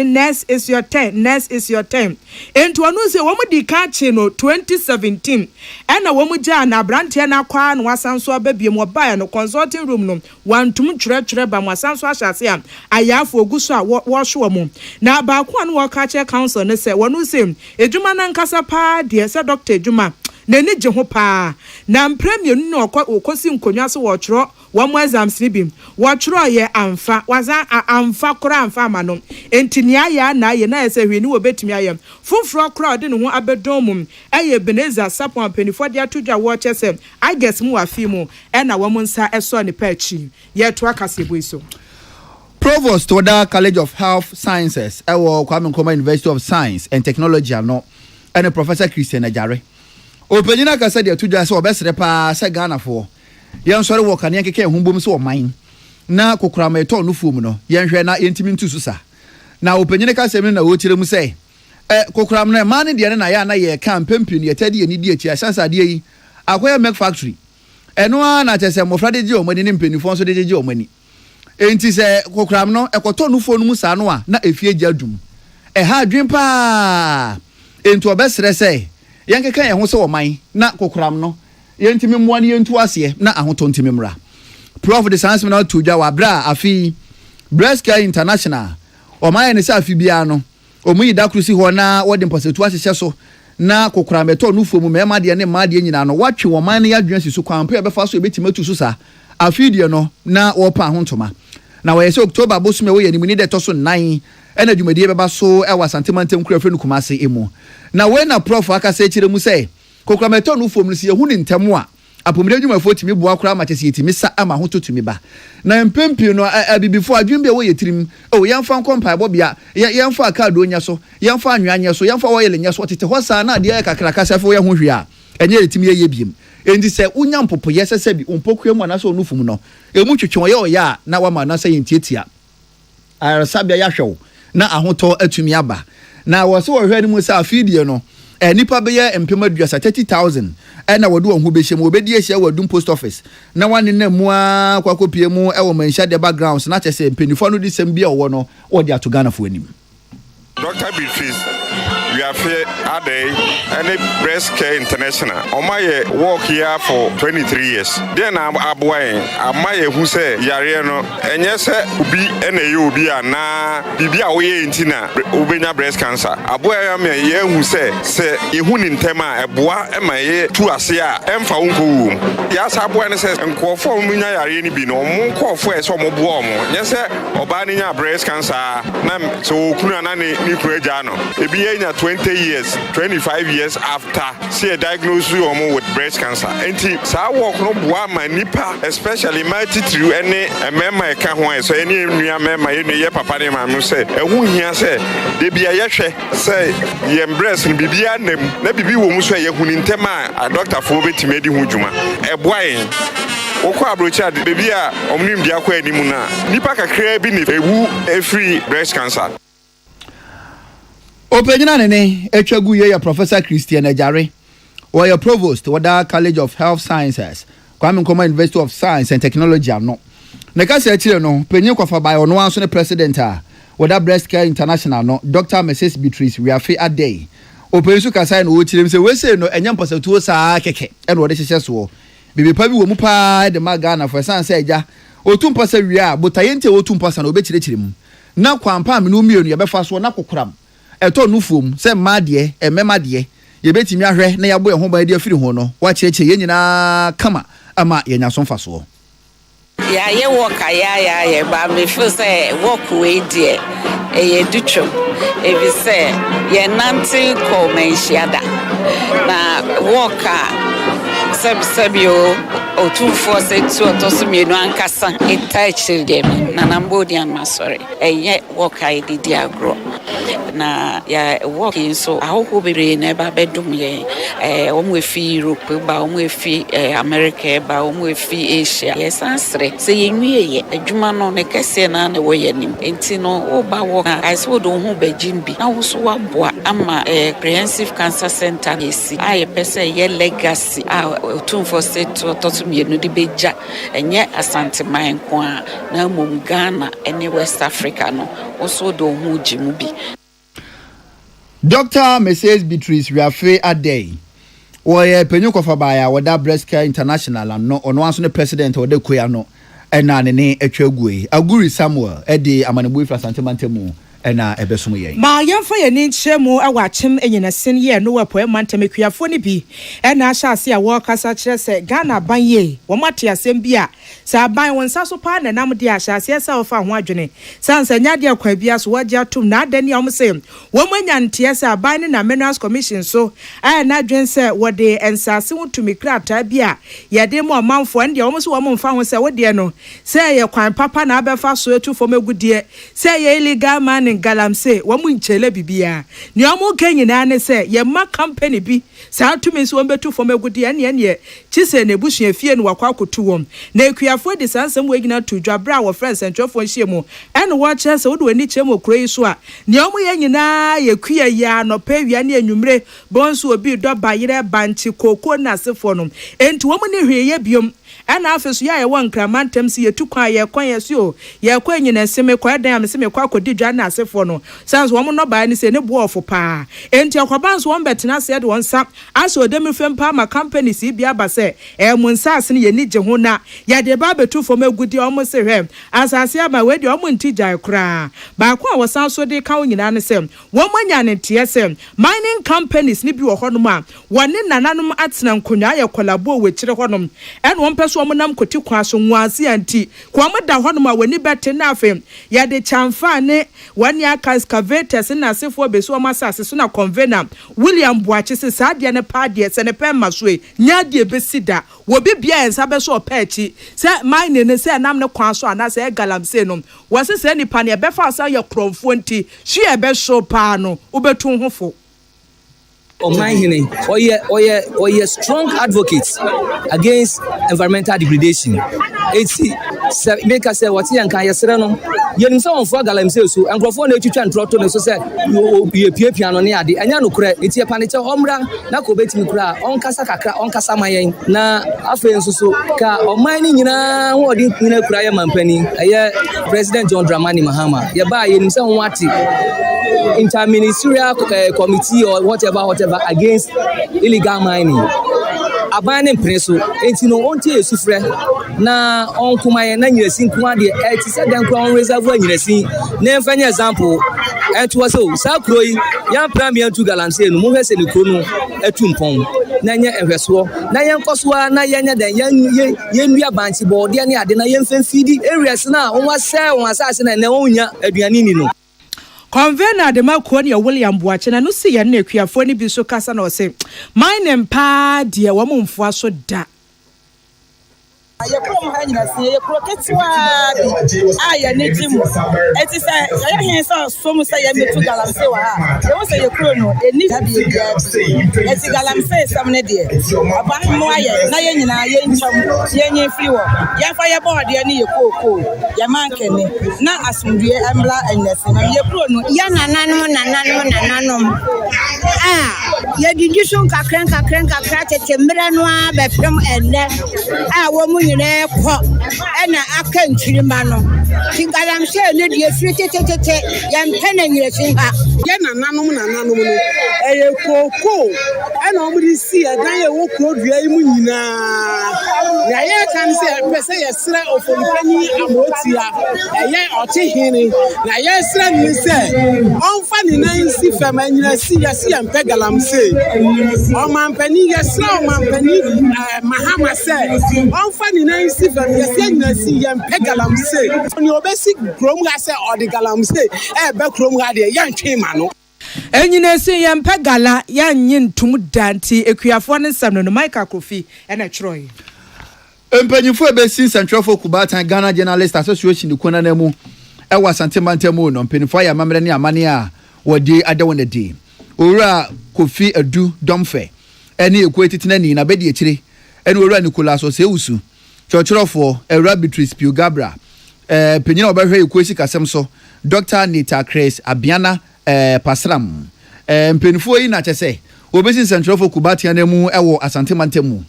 next is your turn. Ento anu se wo mudi ka chi no 2017 ena wo mu ja na brante na kwa no wasanso ababie mo ba no consulting room no wantum twere ba mo wasanso ahyase a ayafo oguso a wo hwo mo na ba kwa no wo ka che council ne se wonu se edwuma na nkasa pa de se doctor edwuma na ni je ho pa na premier no okosi nkonwa so wo twero wɔn mo exams ni bi wɔtwerɛ yɛ amfa waza amfa kora amfa ama no enti nia ya na ye na yɛ hwe ni wo betumi ayɛ foforo kora ɔde ne ho abɛdɔm mu ɛyɛ Beneza Sapon penifo de atodwa wɔ kyɛ sɛ I guess mu afi mu ɛna wɔn nsa ɛsɔ ne pa akyi yɛ to akase boy so Provost Toda College of Health Sciences ɛwɔ Kwame Nkrumah University of Science and Technology ano ɛne Professor Christian Ajare opanyina kasa de atudwa sɛ obɛsere pa sɛ Ghana fo yɛn sɔre wɔ kanea keke ho bom sɛ ɔman na kokrama ɛtɔ no fuom no yɛn hwɛ na yɛntimi ntu so sa na opanyina kasa mi na wɔkyerɛ mu sɛ kokrama na ma ne de na yɛ na yɛ kan pempin yɛ tɛde yɛ ni di akyi asansa de yi akoyɛ milk factory ɛno na kyɛ sɛ mofra de gye ɔmani ne mpanifo nso de gye ɔmani enti sɛ kokrama no ɛkɔtɔ no fuom no mu sa no a na efie gya dum ɛha adwen pa enti obɛsere sɛ yɛn keka yɛn ho sɛ ɔman na kokoram no yɛntimi mmoa ne yɛntu aseɛ na ahoto ntimi mmra prof de sans na to dwa wa bra afi breast care international ɔman ne sɛ afi bia no ɔmu yi da krusi hɔ na wɔde mpɔsɛtu ahyehyɛ so na kokoram ɛtɔ no fuom mɛma de ne ma de nyina no watwe ɔman ne yadwen si so kwan pɛ bɛfa so ebetimi atu so sa afi de no na wɔpa ahontoma na wɔyɛ sɛ October bosume wɔyɛ nimuni de to so 9 ɛna dwumadie bɛba so ɛwɔ asantemantam kura fɛ no kumase emu na wɔn na prof aka sɛ kyerɛ mu sɛ kokramatɔ no fom no sɛ yɛhu ne ntɛm a apomire dwumafo timi boa kora ma kyɛ sɛ yɛtimi sa ama ho totumi ba na mpempio no abibifo adwun bi a wɔyɛ tirim yɛmfa nkɔmpa bɔbea yɛmfa akaado nya so yɛmfa anwanya so yɛmfa wɔyɛ nya so tete hɔ saa na adeɛ kakra kasa fo yɛ ho hwe a ɛnyɛ yɛtimi yɛ biem enti sɛ unya mpopoyɛ sɛ sɛ bi ompokua mu anasɛ onu fum no emu twetwe ɔyɛ ɔyɛ a na wama na sɛ yɛntietia ayarasabea yɛhwɛw na ahotɔ atumi aba na wɔse wɔhwɛ ne mu sɛ afidie no nipa bɛyɛ mpem aduasa 30,000 ɛna wɔde wɔn ho bɛhyɛ mu wɔbɛdi ahyia wɔ Adum post office na wɔne na mu a kwakɔpie mu ɛwɔ manhyia de backgrounds na kyɛ sɛ mpanifo no de sɛm bi a wɔwɔ no wɔde ato Ghana fo anim. Dr. Beatrice, we are here at the Breast Care International. On my work here for 23 years. Then I'm aboying. I might who say Yariano, and yes, Ubi and Ubi na Bibia way in Tina, Ubina breast cancer. Aboya me ye who say Ihun in Tema, a bois, and my ye to Asia, and Faunku. Yes, Abuana says, and call for Mina Yarini Bino, more call for a some of warm. Yes, sir, Obania breast cancer. Nam so Kunanani. It be 20 years, 25 years after see a diagnosis with breast cancer. And so walk no boy my nipa, especially my titri any a member can so any member any papa name say a who here say they be a yeshe say ye breast and be them let be woman say you in tema a doctor for be to medi hujuma a boy. Okwa abrocha baby a omnim dia kwa animu na nipa kakra bi ne ewu free breast cancer. Opanyina nene etwagu ye Professor Christian Ajare or your provost Toda College of Health Sciences Kwame Nkrumah University of Science and Technology ano ne ka se akire no panyin kwafa by ono anso ne president a Woda Breast Care International no Dr. Mrs. Beatrice Wiafe Adey opensu kasa no wo kirem se we say no enya mpasatuo saa keke e no de hyehye so bibi pa bi wo mu pa de magana for san se eja otu mpasa wi a botayente otu mpasa na obekirikire mu na kwampa me no mienu ye befa so na kokoram eto no fuom se mma de emema de ye betimi ahwe na yabo ye ho ba de afiri ho no wa kireche ye nyina kama ama ye nya so mfa so ya ye work ya ba me feel say work we de ye dutwom e bi say ye nanti ko menhiada na work sabio otufo se tu otosumienu ankasa etachiri dem na nambodian masori eye work didi agro na ya work so ahoko bere na ba bedum ye omo efi Europe ba omo efi America ba omo efi Asia yes ansre se yenwie ye adwuma no ne kese na na wo ye nim enti no wo ba wo na aiso do ho bagimbi na wo so waboa ama comprehensive cancer center esi aye pese ye legacy otumfo se to mienu di beja enye asante man ko a na mom Ghana ene West Africa no also do hu jimu bi. Dr. Mrs. Beatrice Wiafe Adey oye penyu kofa baya Woda Breast Care International no ono anso ne president Woda Koya no ena ne atwa aguri Samuel edi amanebo ifra asante mantemu ɛna ɛbɛsom yɛn ma yɛmfa yɛni nkyerɛ mu awachem enyinasen yɛ no wapo mantamekuafo ne bi ɛna ahyɛ ase a wɔkasa kyerɛ sɛ Ghana ban ye wɔmate asɛm bi a sɛ aban wɔn nsa so pa na nam de ahyɛ ase sɛ wɔfa ho adwene sansa nya de akwa bia so wɔgye atom na adani a wɔn sɛ wɔn anya nteɛ sɛ aban ne na minerals commission so a na adwen sɛ wɔde ensase ho tumi krataa bi a yɛde mu ɔmanfo ɛnde wɔn so wɔn mfa ho sɛ wɔde no sɛ yɛ kwan papa na abɛfa so etu fam egudie sɛ yɛ illegal mining galamsey wɔn nkyele bibia ne wɔn ka nyinaa ne sɛ yɛ ma company bi saa tumi so wɔn betu fam egudie ne kyise na ebusua fie no wakɔ akotu wɔn na ekuafo de sansɛm wɔ nyina to dwabra wɔ friends ntwefo nhye mu ɛne wɔkyerɛ sɛ wɔde wani kyerɛ mu kuro yi so a ne wɔn yɛ nyinaa yɛ kuya ya no pɛ wia ne enwumre bonso obi dɔ bayere banchi koko na sefo no enti wɔn ne hweye biom ana afeso ya yɛwɔ nkramantam si yɛtu kwa yɛkwan yɛso yɛkɔ nyina seme kwa dan am seme kwa kodi dwa na asefo no sans wɔn no baa ne sɛ ne boɔfo paa enti akwaban so wɔn bɛtena sɛ de wɔn sa aso odem fem pa ma company si bia ba sɛ mu nsase ne yɛni gye ho na yɛde ba betu fam agudi wɔn se hwɛ asase ama we de wɔn nti gyae kra ba ko a wɔsan so de ka nyina ne sɛ wɔn manya ne tie sɛ mining companies ne bi wɔ hɔ no ma wɔne nananom atena nkonwa yɛ kolabo wɔ kyire hɔ no ɛne wɔn pɛ so wɔn nam koti kwa so nwansi anti kwa wɔn da hɔ no ma wɔni bɛte na afem yɛde chamfa ne wɔne aka excavators na asefo beso wɔn asase so na convener William Boachi se saa deɛ ne pa deɛ sɛ ne pɛ ma so e nya deɛ besi da wo bi bia ensa bɛ so ɔpɛɛchi sɛ mine ne sɛ nam ne kwa so ana sɛ galamsey no wɔse sɛ nipa ne ɛbɛfa asa yɛ krɔmfo nti hwe ɛbɛ so pa no wobɛtu ho fo Omanhene or strong advocates against environmental degradation. It's make us say what you can yesre no yenim say on for galamsey so enkrofo na etwitwa ntroto ne so say you piano ne ade anya no kura enti epaniche omra na ko betimi kura onkasa kakra onkasa mayen na afen so ka oman ni nyina ho odi nyina kura ye mampani eye President John Dramani Mahama ye ba yenim say on wati interministerial committee or whatever against illegal mining. Abaning preso, enti no onti esufre na onkumaye na nyiresi nkuma de eti se den kwa on reservoir nyiresi na mfanya example etu waso sa kroi ya premier to galamsey no mo hwese ne kro no etu mpon na nya ehweso na yen kosoa na yenya den yen nua banchi board ne ade na yen femfidi areas na on wase on asase na na onya aduane ni no Convener de Makoni William Boachi na no si ye na ekuafo ni bi so kasa na o se mine mpa de wo mumfo so da Ayekrom ha nyina se yekro ketewa bi aya ne timu eti se ya hen so so mu se ya metu galamsey wa ha ye wo se yekro no eni da bi eti galamsey sam ne de aba mo aye na ye nyina ye ncham ye nyi free wo ya fa ye board ye ne yekoko ye mankene na asundue embla enyese na yekro no ya nananom ye didi so kakra tete mre no a befem enne wo mu nyine ko ena aka nchirima no galamsey ne de firi tete yan pene nyiresi ha ye nananom no eye koko ena omri si adan ye wo kro dua yi mu nyina na ye kan se pese ye sra ofonipani amotia eye otihini na ye sra ni se onfa ni nan si fama nyina si ya si ampe galamsey o mampani ye sra o mampani Mahama se onfa ni nan si fama ye si nyina si ya ampe galamsey ni obesi krom ga se o de galamsey be krom ga de ya ntwe ma no enyina si ye ampe gala ya nyi ntum danti ekuafo ne nsam no Michael Kofi ena twroi Mpanyifo ebesi Central for Kubatan Ghana Journalist Association kona na mu ewa santemantemu no mpanyifo ya mamre ne amane a wodi adawon adi owura Kofi Adu Domfe ene ekwetitina ni na bedi ekire ene owura Nicolas Osewusu chochorofo ewura Beatrice Piugabra penyina obahwe ekwesi kasem so Dr. Nita Chris Abiana Pasram mpanyifo yi na chese obesi Central for Kubatan na mu ewo asantemantemu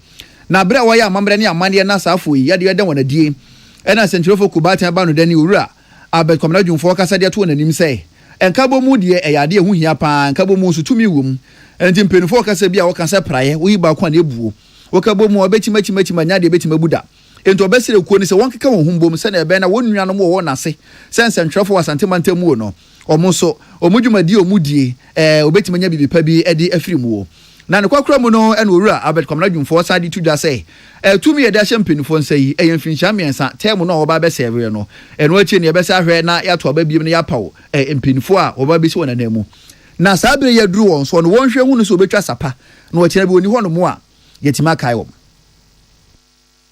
na bra wa ya mamre ne amane na safo yi yade yade wona die ena sentrofo Kubatan ba no dani owura abet komna dwumfo kasa de to nanim sei enkabo mu de eyade ehu hia pa enkabo mu so tumi wom enti mpenfo kasa bia wo kasa praye wo yi ba kwa na ebuo wo kabo mu obetimachimachi nya de betimabuda enti obesire kuo ni se won keka won humbom se na ebe na won nuanom wo na se sentrofo wasantemantemu no omo dwumadi omudie obetimanya bibipa bi edi afirimu na ne kwakura mu no ene owura abet kwamna dwumfo sade tudwa say tumi ye da champion say emfinhia miensa tem no oba be serve no eno achi ne ye be sa hwe na yato aba biem ne yapaw empinfo a oba be si wonanemu na sabre ye duru won so no wonhwe hu no so obetwa sapa na o kire bi oni ho no mo a yetima kai wo.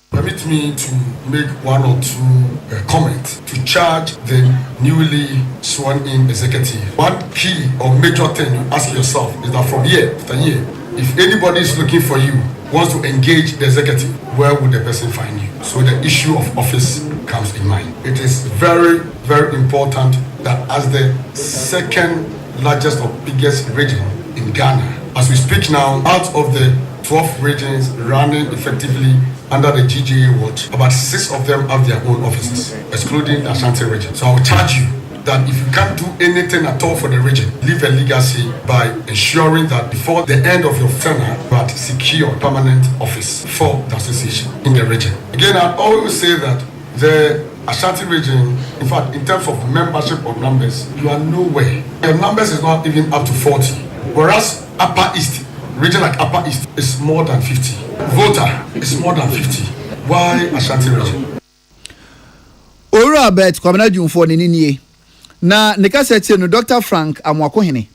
Permit me to make one or two comments to charge the newly sworn-in executive. One key or major thing you ask yourself is that from year after year, if anybody is looking for you, wants to engage the executive, where would the person find you? So the issue of office comes in mind. It is very, very important that as the second largest or biggest region in Ghana, as we speak now, out of the 12 regions running effectively under the GGA watch, about 6 of them have their own offices, excluding the Ashanti region. So I will charge you that if you can't do anything at all for the region, leave a legacy by ensuring that before the end of your tenure, you have secure permanent office for the association in the region. Again, I always say that the Ashanti region, in fact, in terms of membership or numbers, you are nowhere. The numbers is not even up to 40, whereas Upper East, region like Upper East is more than 50. Voter is more than 50. Why Ashanti region? Ora bet kwamna dwumfo ne nie. Na ne kasete no Dr. Frank Amwakohene.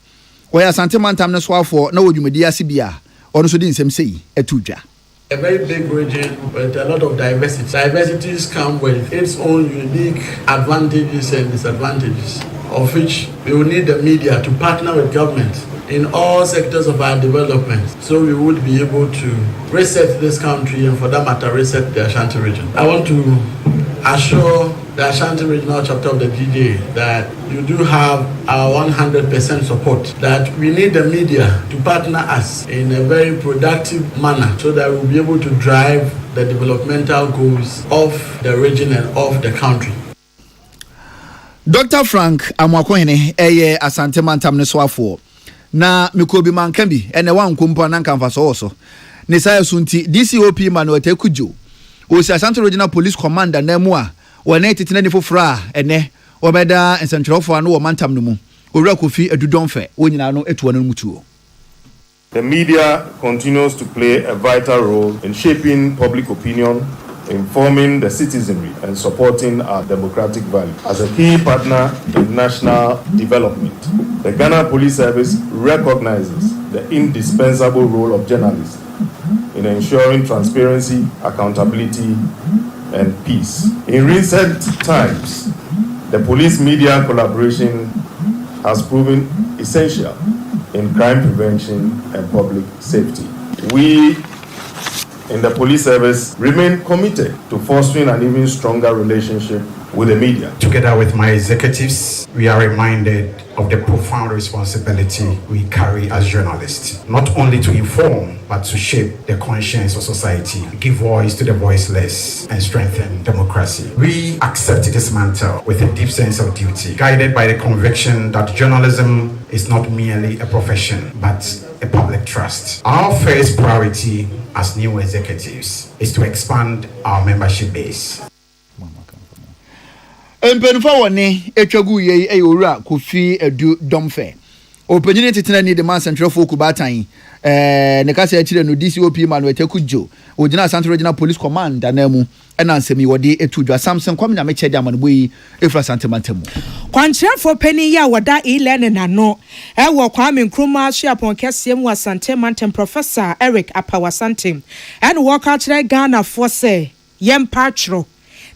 Oya Asante mantam ne soafo na wodwumadi ase bia. Ono so di nsem sei etudwa. A very big region with a lot of diversity. Diversities come with its own unique advantages and disadvantages, of which we will need the media to partner with government in all sectors of our development, so we would be able to reset this country and, for that matter, reset the Ashanti region. I want to assure the Ashanti Regional Chapter of the GJ that you do have our 100% support, that we need the media to partner us in a very productive manner so that we'll be able to drive the developmental goals of the region and of the country. Dr. Frank Amwakohene eye Asante mantam ne soafo na mikobi mankambi ene wa nkompo na nkamfa so ne sai sunti DCOP Manuel Tekujo o si Ashanti Regional Police Commander na mu a wona titina ne fofora ene obeda ensentwerofo anu wo mantam no mu owura Kofi Adudonfe wonyina no etuo no mutuo. The media continues to play a vital role in shaping public opinion, informing the citizenry and supporting our democratic values. As a key partner in national development, the Ghana Police Service recognizes the indispensable role of journalists in ensuring transparency, accountability, and peace. In recent times, the police-media collaboration has proven essential in crime prevention and public safety. We in the police service remain committed to fostering an even stronger relationship with the media. Together with my executives, we are reminded of the profound responsibility we carry as journalists, not only to inform, but to shape the conscience of society, give voice to the voiceless, and strengthen democracy. We accept this mantle with a deep sense of duty, guided by the conviction that journalism is not merely a profession, but a public trust. Our first priority as new executives is to expand our membership base. Empenfo woni etwagu ye owura Kofi Adudonfe. Openyine titina ni de man central folk batan ne kasa ya kire no DCOP Manuel Tekujo ogina Ashanti Regional Police Command na mu ena nsemi wode etudwa Samson kwamna me chede amane boyi efra santemantemu kwankyerefo pani ya wada e-learning nano wo Kwame Nkrumah Shiapon kese mu Asante Mantem Professor Eric Apawasante and work out Ghana for say yem patro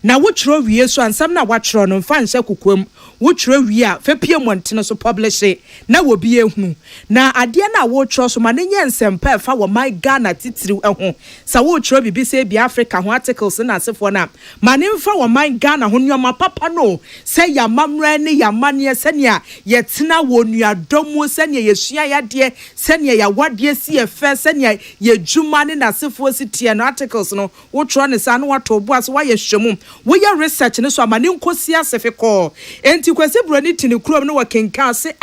na wotro wie so ansam na watro no mfa nse kokwam wotro wie a fepie montene so publish na wo bi ehunu na ade na wotro so manenye nsempa fa wo my Ghana titiri eho sa wotro bibi se bi Africa ho articles na asefo na manemfa wo my Ghana ho nyoma papa no se ya mamra ne ya mane se ne ye tena wo nuadom se ne ye sua yade se ne ya wade si efe se ne ye dwuma ne na asefo sitie no articles no wotro ne sa no wato bo aso wa ye hwemu we your research no so amane nkosi asefe ko enti kwese broni tini kurom no wakenka se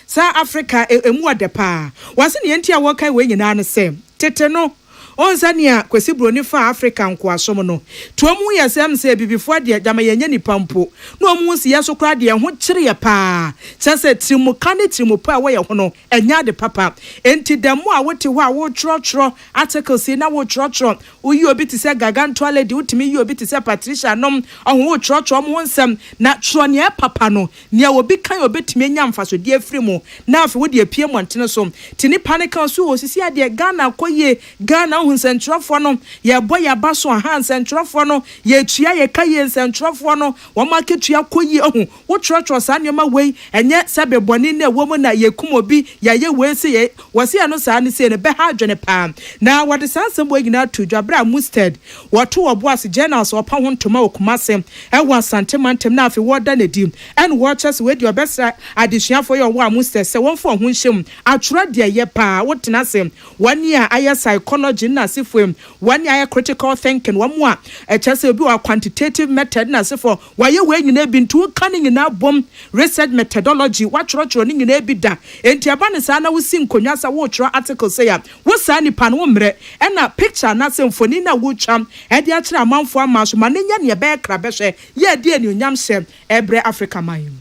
sa Africa emu adepa wase ne enti a wokai we nyina ne se tete no onsania kwesi broni fa Africa nko asom no to mu yesem se bibifo de jama yenye nipampo no mu si yeso kra de ho kire ye pa chese trimuka ne trimupo a wo ye ho no enya de papa enti demo a wote ho a wo trotro articles na wo trotro uyi obi ti se gaganto aledi utimi yi obi ti se Patricia nom ohun wo trotro mo nsem na tro ne papa no ne obi kan obetimi nya mfaso de afiri mu na afi wo de apie montene so tini panic so osisi ade Ghana koye Ghana hun sentrofo no ye boy ya baso han sentrofo no ye tua ye kaye sentrofo no wo maketua koye ohun wo trotro sa nyoma wei enye sebe boni na wo mu na ye kumobi ya ye we se ye wose ya no sa ne se ne be ha adwene pa na wode sansem bo gina to dwabra musted woto wo boas journals opa ho ntoma okumase e wa santemantem na afi wo da na dim en watches we di obesa adesua for your wo musted se won fo ho nhyem atwra de ye pa wo tena se wani a aya psychology na sefo wani aya critical thinking wo mu a chese obi wa quantitative method na sefo waye we nyina bi ntu kan nyina bom research methodology watwrotwro ni nyina bi da enti aba ne sa na wo si nkonwa sa wo tro article say ya wo sa nipa no mre e na picture na symphony na wo twam e de akira amanfo amaso ma ne nya ne be kra be hwe ye de eni onyam hye ebre Africa man.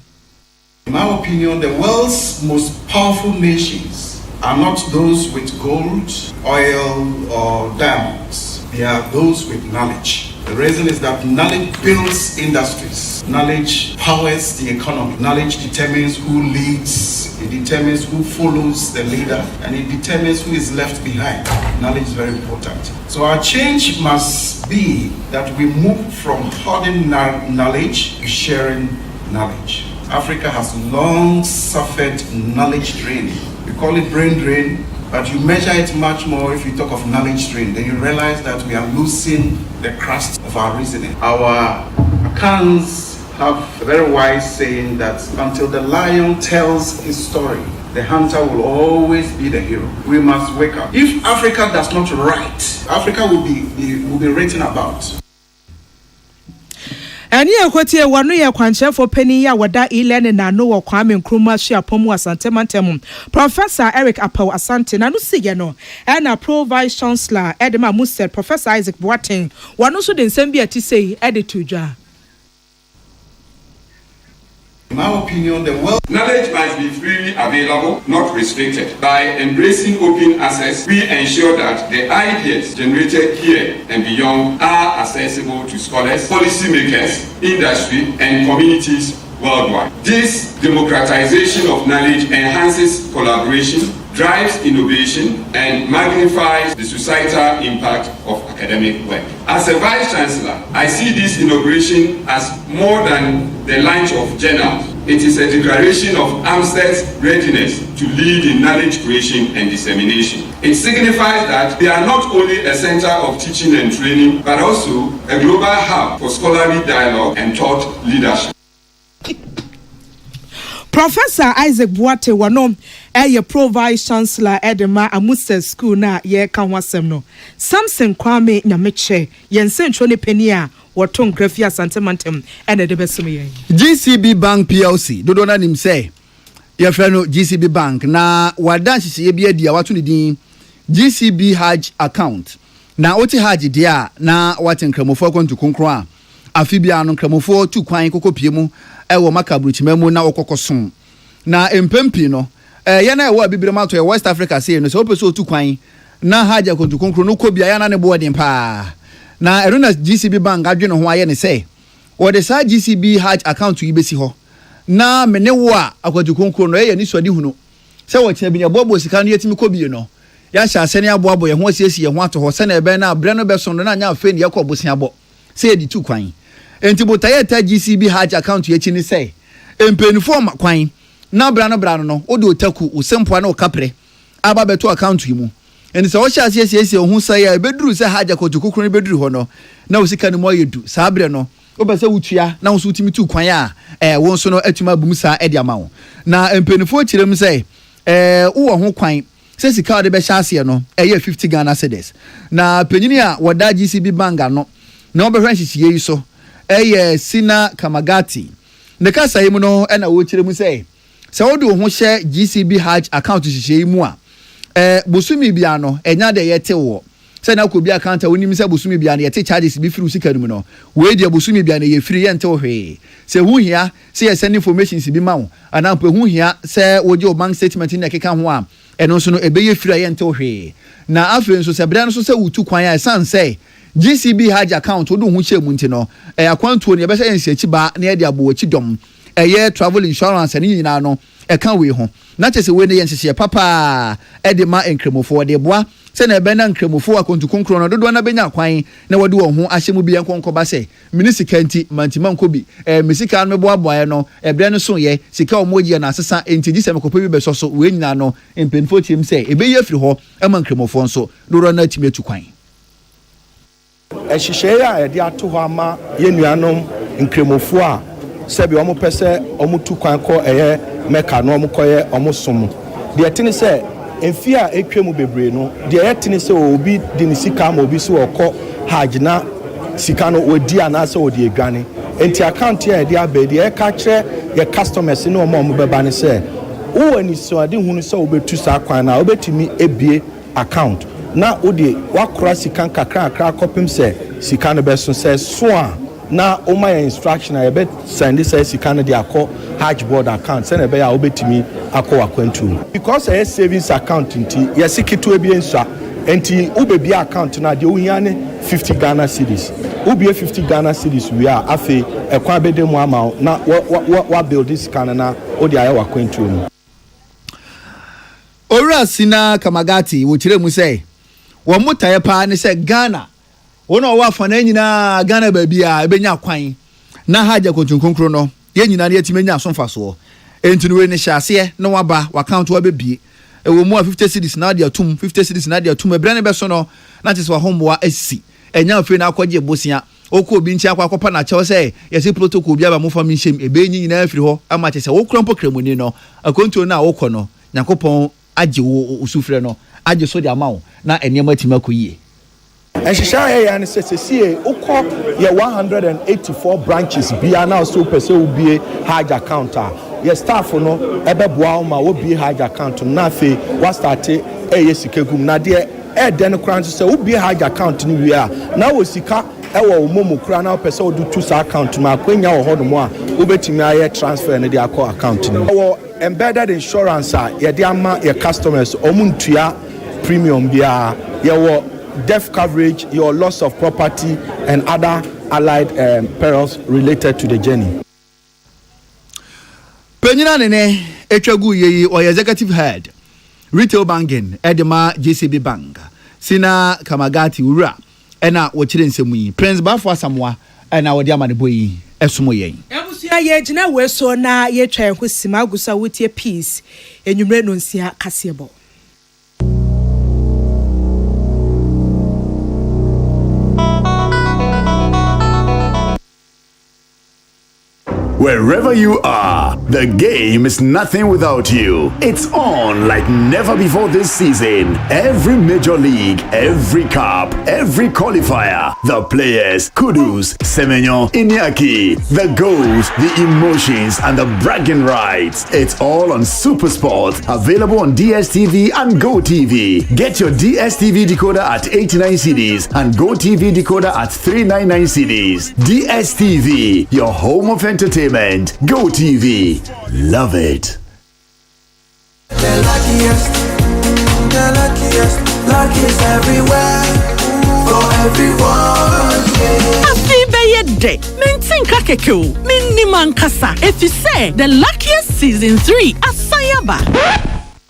In my opinion, the world's most powerful nations are not those with gold, oil, or diamonds. They are those with knowledge. The reason is that knowledge builds industries. Knowledge powers the economy. Knowledge determines who leads, it determines who follows the leader, and it determines who is left behind. Knowledge is very important. So our change must be that we move from hoarding knowledge to sharing knowledge. Africa has long suffered knowledge drain. We call it brain drain, but you measure it much more if you talk of knowledge drain. Then you realize that we are losing the crust of our reasoning. Our Akans have a very wise saying that until the lion tells his story, the hunter will always be the hero. We must wake up. If Africa does not write, Africa will be written about. Ani ekwotie wanu ye kwanchefo pani ya wada ilene na no wo Kwame Nkrumah hyiapomu asante mantem Professor Eric Apaw Asante na no sige no na Pro Vice Chancellor Edema Musted Professor Isaac Boateng wanu so de nsem bi atisei editu dwa. In my opinion, the world knowledge must be freely available, not restricted. By embracing open access, we ensure that the ideas generated here and beyond are accessible to scholars, policymakers, industry, and communities worldwide. This democratization of knowledge enhances collaboration, drives innovation, and magnifies the societal impact of academic work. As a Vice Chancellor, I see this inauguration as more than the launch of journals. It is a declaration of AMSTED's readiness to lead in knowledge creation and dissemination. It signifies that they are not only a center of teaching and training, but also a global hub for scholarly dialogue and thought leadership. Professor Isaac Boateng wano Pro Vice Chancellor Edema Amusa School na ye kan wasem no Samson Kwame Nyameche yensencho ne penia woton grafia santemantem ene de besum yen GCB Bank PLC dodo na nim say ye frɛ no GCB Bank na wadan hye bi adi a wato ne din GCB Hajj account na oti Hajj dia na waten kramofo kontu konkro a afibia no kramofo tu kwan kokopie mu ewo makabruchima mu na okokosom na empempi no ye na ewo abibirema to West Africa say no so opeso tu kwan na Hajj kontu konkro no kobia ya na ne boarding pa na eruna GCB Bank adwene ho aye ne say wo de sa GCB Hajj account yi besi ho na mene wo a akwatu konkro no ye ni sodi hunu se wo kina binya bobo sika no yetimi kobie no ya sha asene aboabo ye ho asiesie ye ho ato ho se na ebe na abre no beso no na nya afa ni ye ko bosia bo se ye di tu kwan enti botayeta GCB Hajj account ye chini say empenifo ma kwan na bra no ode otaku osempoa na okapre aba beto account yi mu enti se wo sha asiesie ho say ya beduru se Hajj account kokoro beduru ho no na osika ni mo yedu sa abre no obese wutua na wo so utimi tu kwan a won so no atuma bumsa e dia mawo na empenifo kirem say wo ho kwan se sika de be sha ase no ye 50 Ghana cedis na penyini a woda GCB Bank no na obehwan hihie yi so Sina Kamagati ne kasa yi mu no na wo kirem say se wo de ho hye GCB Hajj account hihie yi mu a bosumi bia no enya de yete wo say na ko bi account wonim say bosumi bia na yete charges bi free sika num no we dia bosumi bia na ye free yente wo hwe say hu hia say ye send information bi ma wo ana mpo hu hia say wo je o bank statement na keka ho a eno so no ebe ye free yente wo hwe na afi nso say bra no so say wutu kwan ya san say GCB Hajj account wo do hu che mu nti no akwantuo ne ye be say ensiachi ba na ye dia bo wachi dom travel insurance ani nyina no can we ho na chese we ne yenhye papa ma enkremofo de boa se na ebe na enkremofo akontu konkro no dodo na benya kwan na wode wo ho ahye mu bi enkonko ba se minisika nti mantima nkobi misika no boa boa no ebre no so ye sika omoji na asesa enti gise mekopa bi be so we nyina no empenfo chim se ebe ye afiri ho ma enkremofo nso dodo na timi atu kwan ehihye ya de ato ho ama ye nuanom enkremofo a sebi omo pese omo tu kwan ko meka no omo koye omo som de etini se emfi a etwemu bebre no de etini se obi de ni sika ma obi so okọ hajj na sika no odi anase odi edwane enti account ya de abedi e ka kire ye customers no omo beba ne se wo ani so ade hunu se obetu sa kwan na obetimi ebie account na odi wakora sika kakra kopim se sika no beso se so a na my instruction I bet send this sika no de akọ Hajj board account send be ya obetimi akọ akwantu because a savings account nti yes kitu ebie nsa enti ubebi account na de ohia ne 50 Ghana cedis ubie 50 Ghana cedis we are afi ekwa bedemu ama na wa build this kind na odi aye wakwantu mu ora sina kamagati wo kire mu say wo mutaye pa ne say Ghana wona wa fa na nyina Ghana babia ebenya kwan na haja kontunkonkro no ye nyina ne yatimenya asomfaso entinu we ne hyase na waba account wa bebie ewo mu 50 cedis na dia tum 50 cedis na dia tum ebra ne beso no na tese wa homboa asi enya afi na akwaje bosia okọ obi nchi akwa na chew say yesi protocol bia ba mo fam nshem ebe nyi nyina afiri ho ama tese wo krampo kremoni no akontu na wokọ no yakopon age wo usufre no age so dia mawo na enema timakoyie ehihya ya ne sese ukọ ye 184 branches bia na so pese obie Hajj account ye staff no ebeboa ma obie Hajj account na fe wa start yesikegum na de den kran so obie Hajj account ni wi a na wo sika ewo momo kra na pese odu tu sa account ma kwenya wo hodomo a obetimi aye transfer ne de akọ account ni wo embedded insurance ye de ama your customers omuntua premium bia ye wo death coverage, your loss of property, and other allied perils related to the journey. Penyina nene etwagu yeyi or executive head retail banking edema JCB Bank sina kamagati ura ena wo kire nsemu yi Prince Bafo Asamoah ena wo dia manebo yi esomo yen ebusia ye gina we so na ye twa ho sima gusa wotie peace enwumre no nsia kasebo. Wherever you are, the game is nothing without you. It's on like never before this season. Every major league, every cup, every qualifier, the players, Kudus, Semenyo, Iñaki, the goals, the emotions, and the bragging rights. It's all on SuperSport, available on DSTV and GoTV. Get your DSTV decoder at 89 cedis and GoTV decoder at 399 cedis. DSTV, your home of entertainment. Go TV. Love it. The luckiest everywhere, for everyone. Happy birthday, Mintinka Keko, Minimankasa. If you say the luckiest season 3, Asayaba.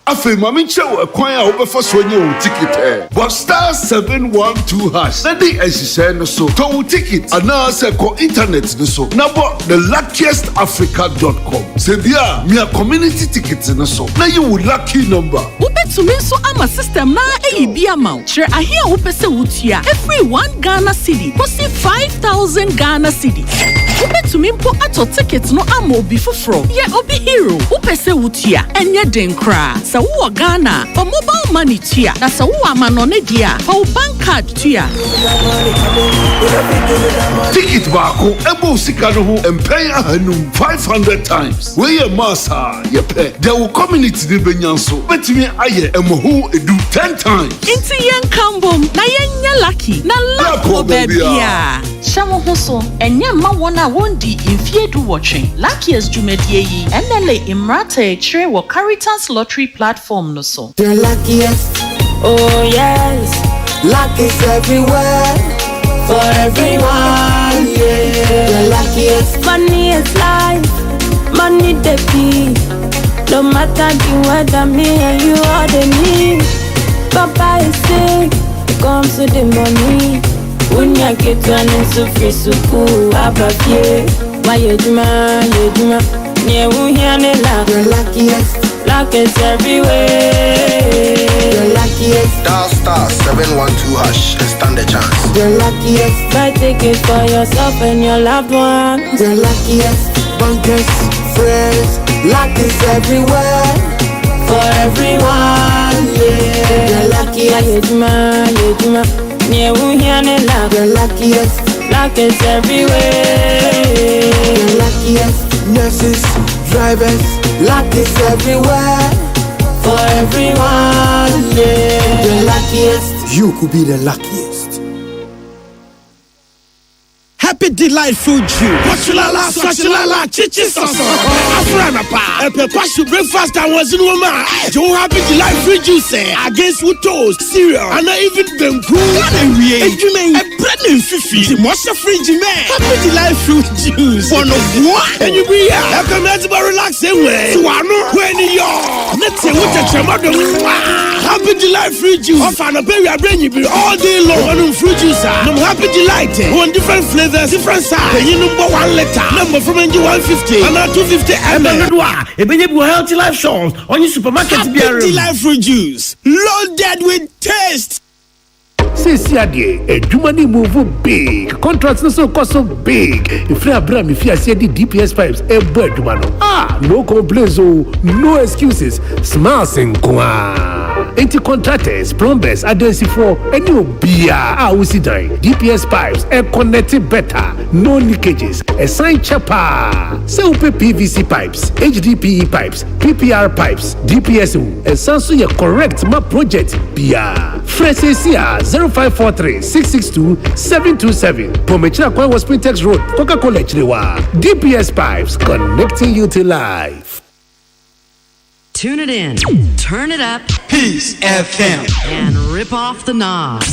Afi mami chew a kwanya obefa so nye o ticket but star 712 hash na di ehihye no so to ticket ana se ko internet no so na bo the luckiestafrica.com se bia me community tickets no so na you would lucky number ubetumi so ama system na eyibi ama chere ahia wo pese wutua every 1 Ghana cedi kosi 5000 Ghana cedi ubetumi tumi mpo ato ticket no ama obi foforo. Ye obi hero. Upese wutia enye den kra. Sa wo Ghana, o mobile money tia. Na sa wo amanone dia, o bank card tia. Ticket bako ebo sika no ho empay ahanum 500 times. We ye massa ye pay. There will community de benyanso. Betimi aye emoho edu 10 times. Inti yen kambom na yen lucky na lako bebia. Shawo hoso enye ma wona wondi infiedu watching. Luckiest jumedie yi enele imrata chire wo Caritas lottery platform no so. The luckiest. Oh yes. Luck is everywhere. For everyone, yeah. The luckiest. Money is life. Money the key. No matter the weather, me and you are the need. Papa is sick. It comes with the money. When you get to an insufri suku, abafie. Why you do? Yeah, we hear the luck. The luckiest. Luck is everywhere. The luckiest. Dial *712# and stand a chance. The luckiest. Buy tickets for yourself and your loved ones. The luckiest. Bankers, friends. Luck is everywhere. For everyone, yeah. The luckiest. Yeah, we hear the luck. The luckiest. Luck is everywhere. The luckiest. Nurses, drivers. Luck is everywhere. For everyone, yeah. The luckiest. You could be the luckiest. Happy delightful June. Wachulala, swachulala, chichi soso. Afrana pa. Epe pashu breakfast and was in woman. Joe happy delightful juice against with toast, cereal, and even them cool. And we ate a bread and fifi. The most fridge man. Happy delightful juice. One of what? And you be here. I come out to relax anyway. So I know when you're. Let's say what the chamado. Happy delightful juice. Off and a baby, I bring you all day long. One fruit juice. I'm happy delighted. One different flavor. Different size. You number 1 liter. Number from NG 150. And 250 ml. If you have healthy life shows on your supermarket, happy life fruit juice. Loaded with taste. See, a Jumani move big. Contracts no so cost so big. If you have brand, if you are the DPS pipes, a bird, no complaints, no excuses. Smiles and Anti contractors, plumbers, agency for any beer. We see DPS pipes, a connected better, no leakages, a sign chapa. So PVC pipes, HDPE pipes, PPR pipes, DPSU, and Sansu your correct map project beer. Fresh ACR 0543 662 727. Pomechina Kwan was Sprintex Road, Coca-Cola Chilewa. DPS pipes connecting you to life. Tune it in, turn it up, Peace FM, and rip off the knob.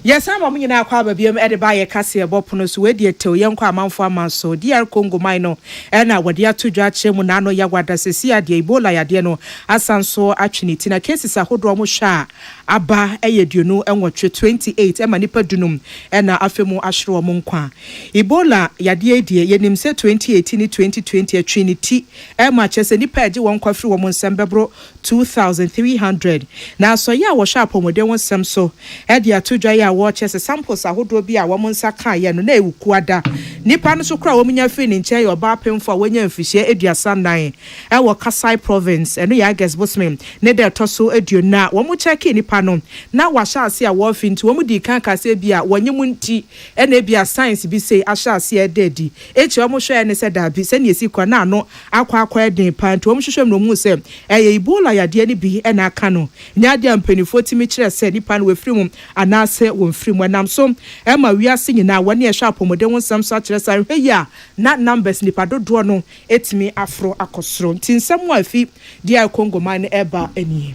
Yes, I'm going to call baby. I'm at buy a cassia boponus with the to young Kwamanfo Manso, dear Congo Mino, and I would dear to judge Munano Yawada Sesia, the Ebola Yadiano, Asanso, actually, Tina cases a Hodromusha, Abba, Ayaduno, and what 28, and Manipa Dunum, and Afemo Ashro Monkwa. Ebola Yadia, Yenim said 2018 2020 at Trinity, and matches and Nipadi one coffee woman Sambabro 2,300. Now, so ya was sharp on what they want some so, Edia to Jaya. Watches a samples a hodro be a woman sakaya no ne ukuada nipa no so kra wo nya fe ni nche your ba pem for wonya mfihye eduasa nan e wo Kasai province eno ya guess bosmem ne de toso eduona wo mu check nipa no na wa sha ase a wo fi nti wo mu di kan kase bi a wonye mu nti ena bi a science bi say a sha ase e dedi echi wo mu hwe ne se da bi se ne esi kwa na no akwa eden pa nti wo mu hwehwem no mu se Ebola yade ni bi ena aka no nya de ampanifo timi kire se nipa no we firi mu anase free when I'm so Emma we are singing now when you sharp on the one some such as I hear not numbers nipa do draw no it's me afro akosro tin somewhere fi dear Congo mine eba any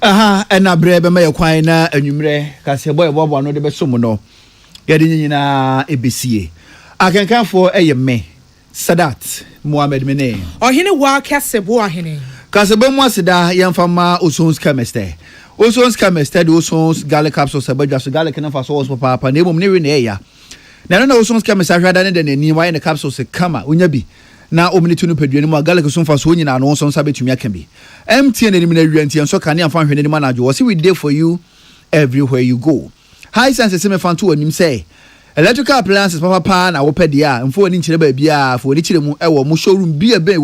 and a brave may acquire na enumere kasi boy bobo no de be so no ye de nyina ebecie akan kan for me Sadat Mohammed Mene o hene wa kasebo ahene kasebo mo asida yemfama osons chemist Osons chemist the osons garlic capsules abadwa so garlic na fa so was papa na emom ne we na eya na no osons chemist ahwada ne de ni why na capsules kama onya bi na omni tunu paduane mu garlic so fa so nyina no osons abetumi aka bi MTN ni na wianti enso kan ya fa hwene ni manager we see we dey for you everywhere you go high sense se me fan to anim say electrical appliances papa na wo pɛ dia mfo ani kyerɛ ba bia fo ani kyerɛ mu ɛwɔ mu showroom bia bɛn wo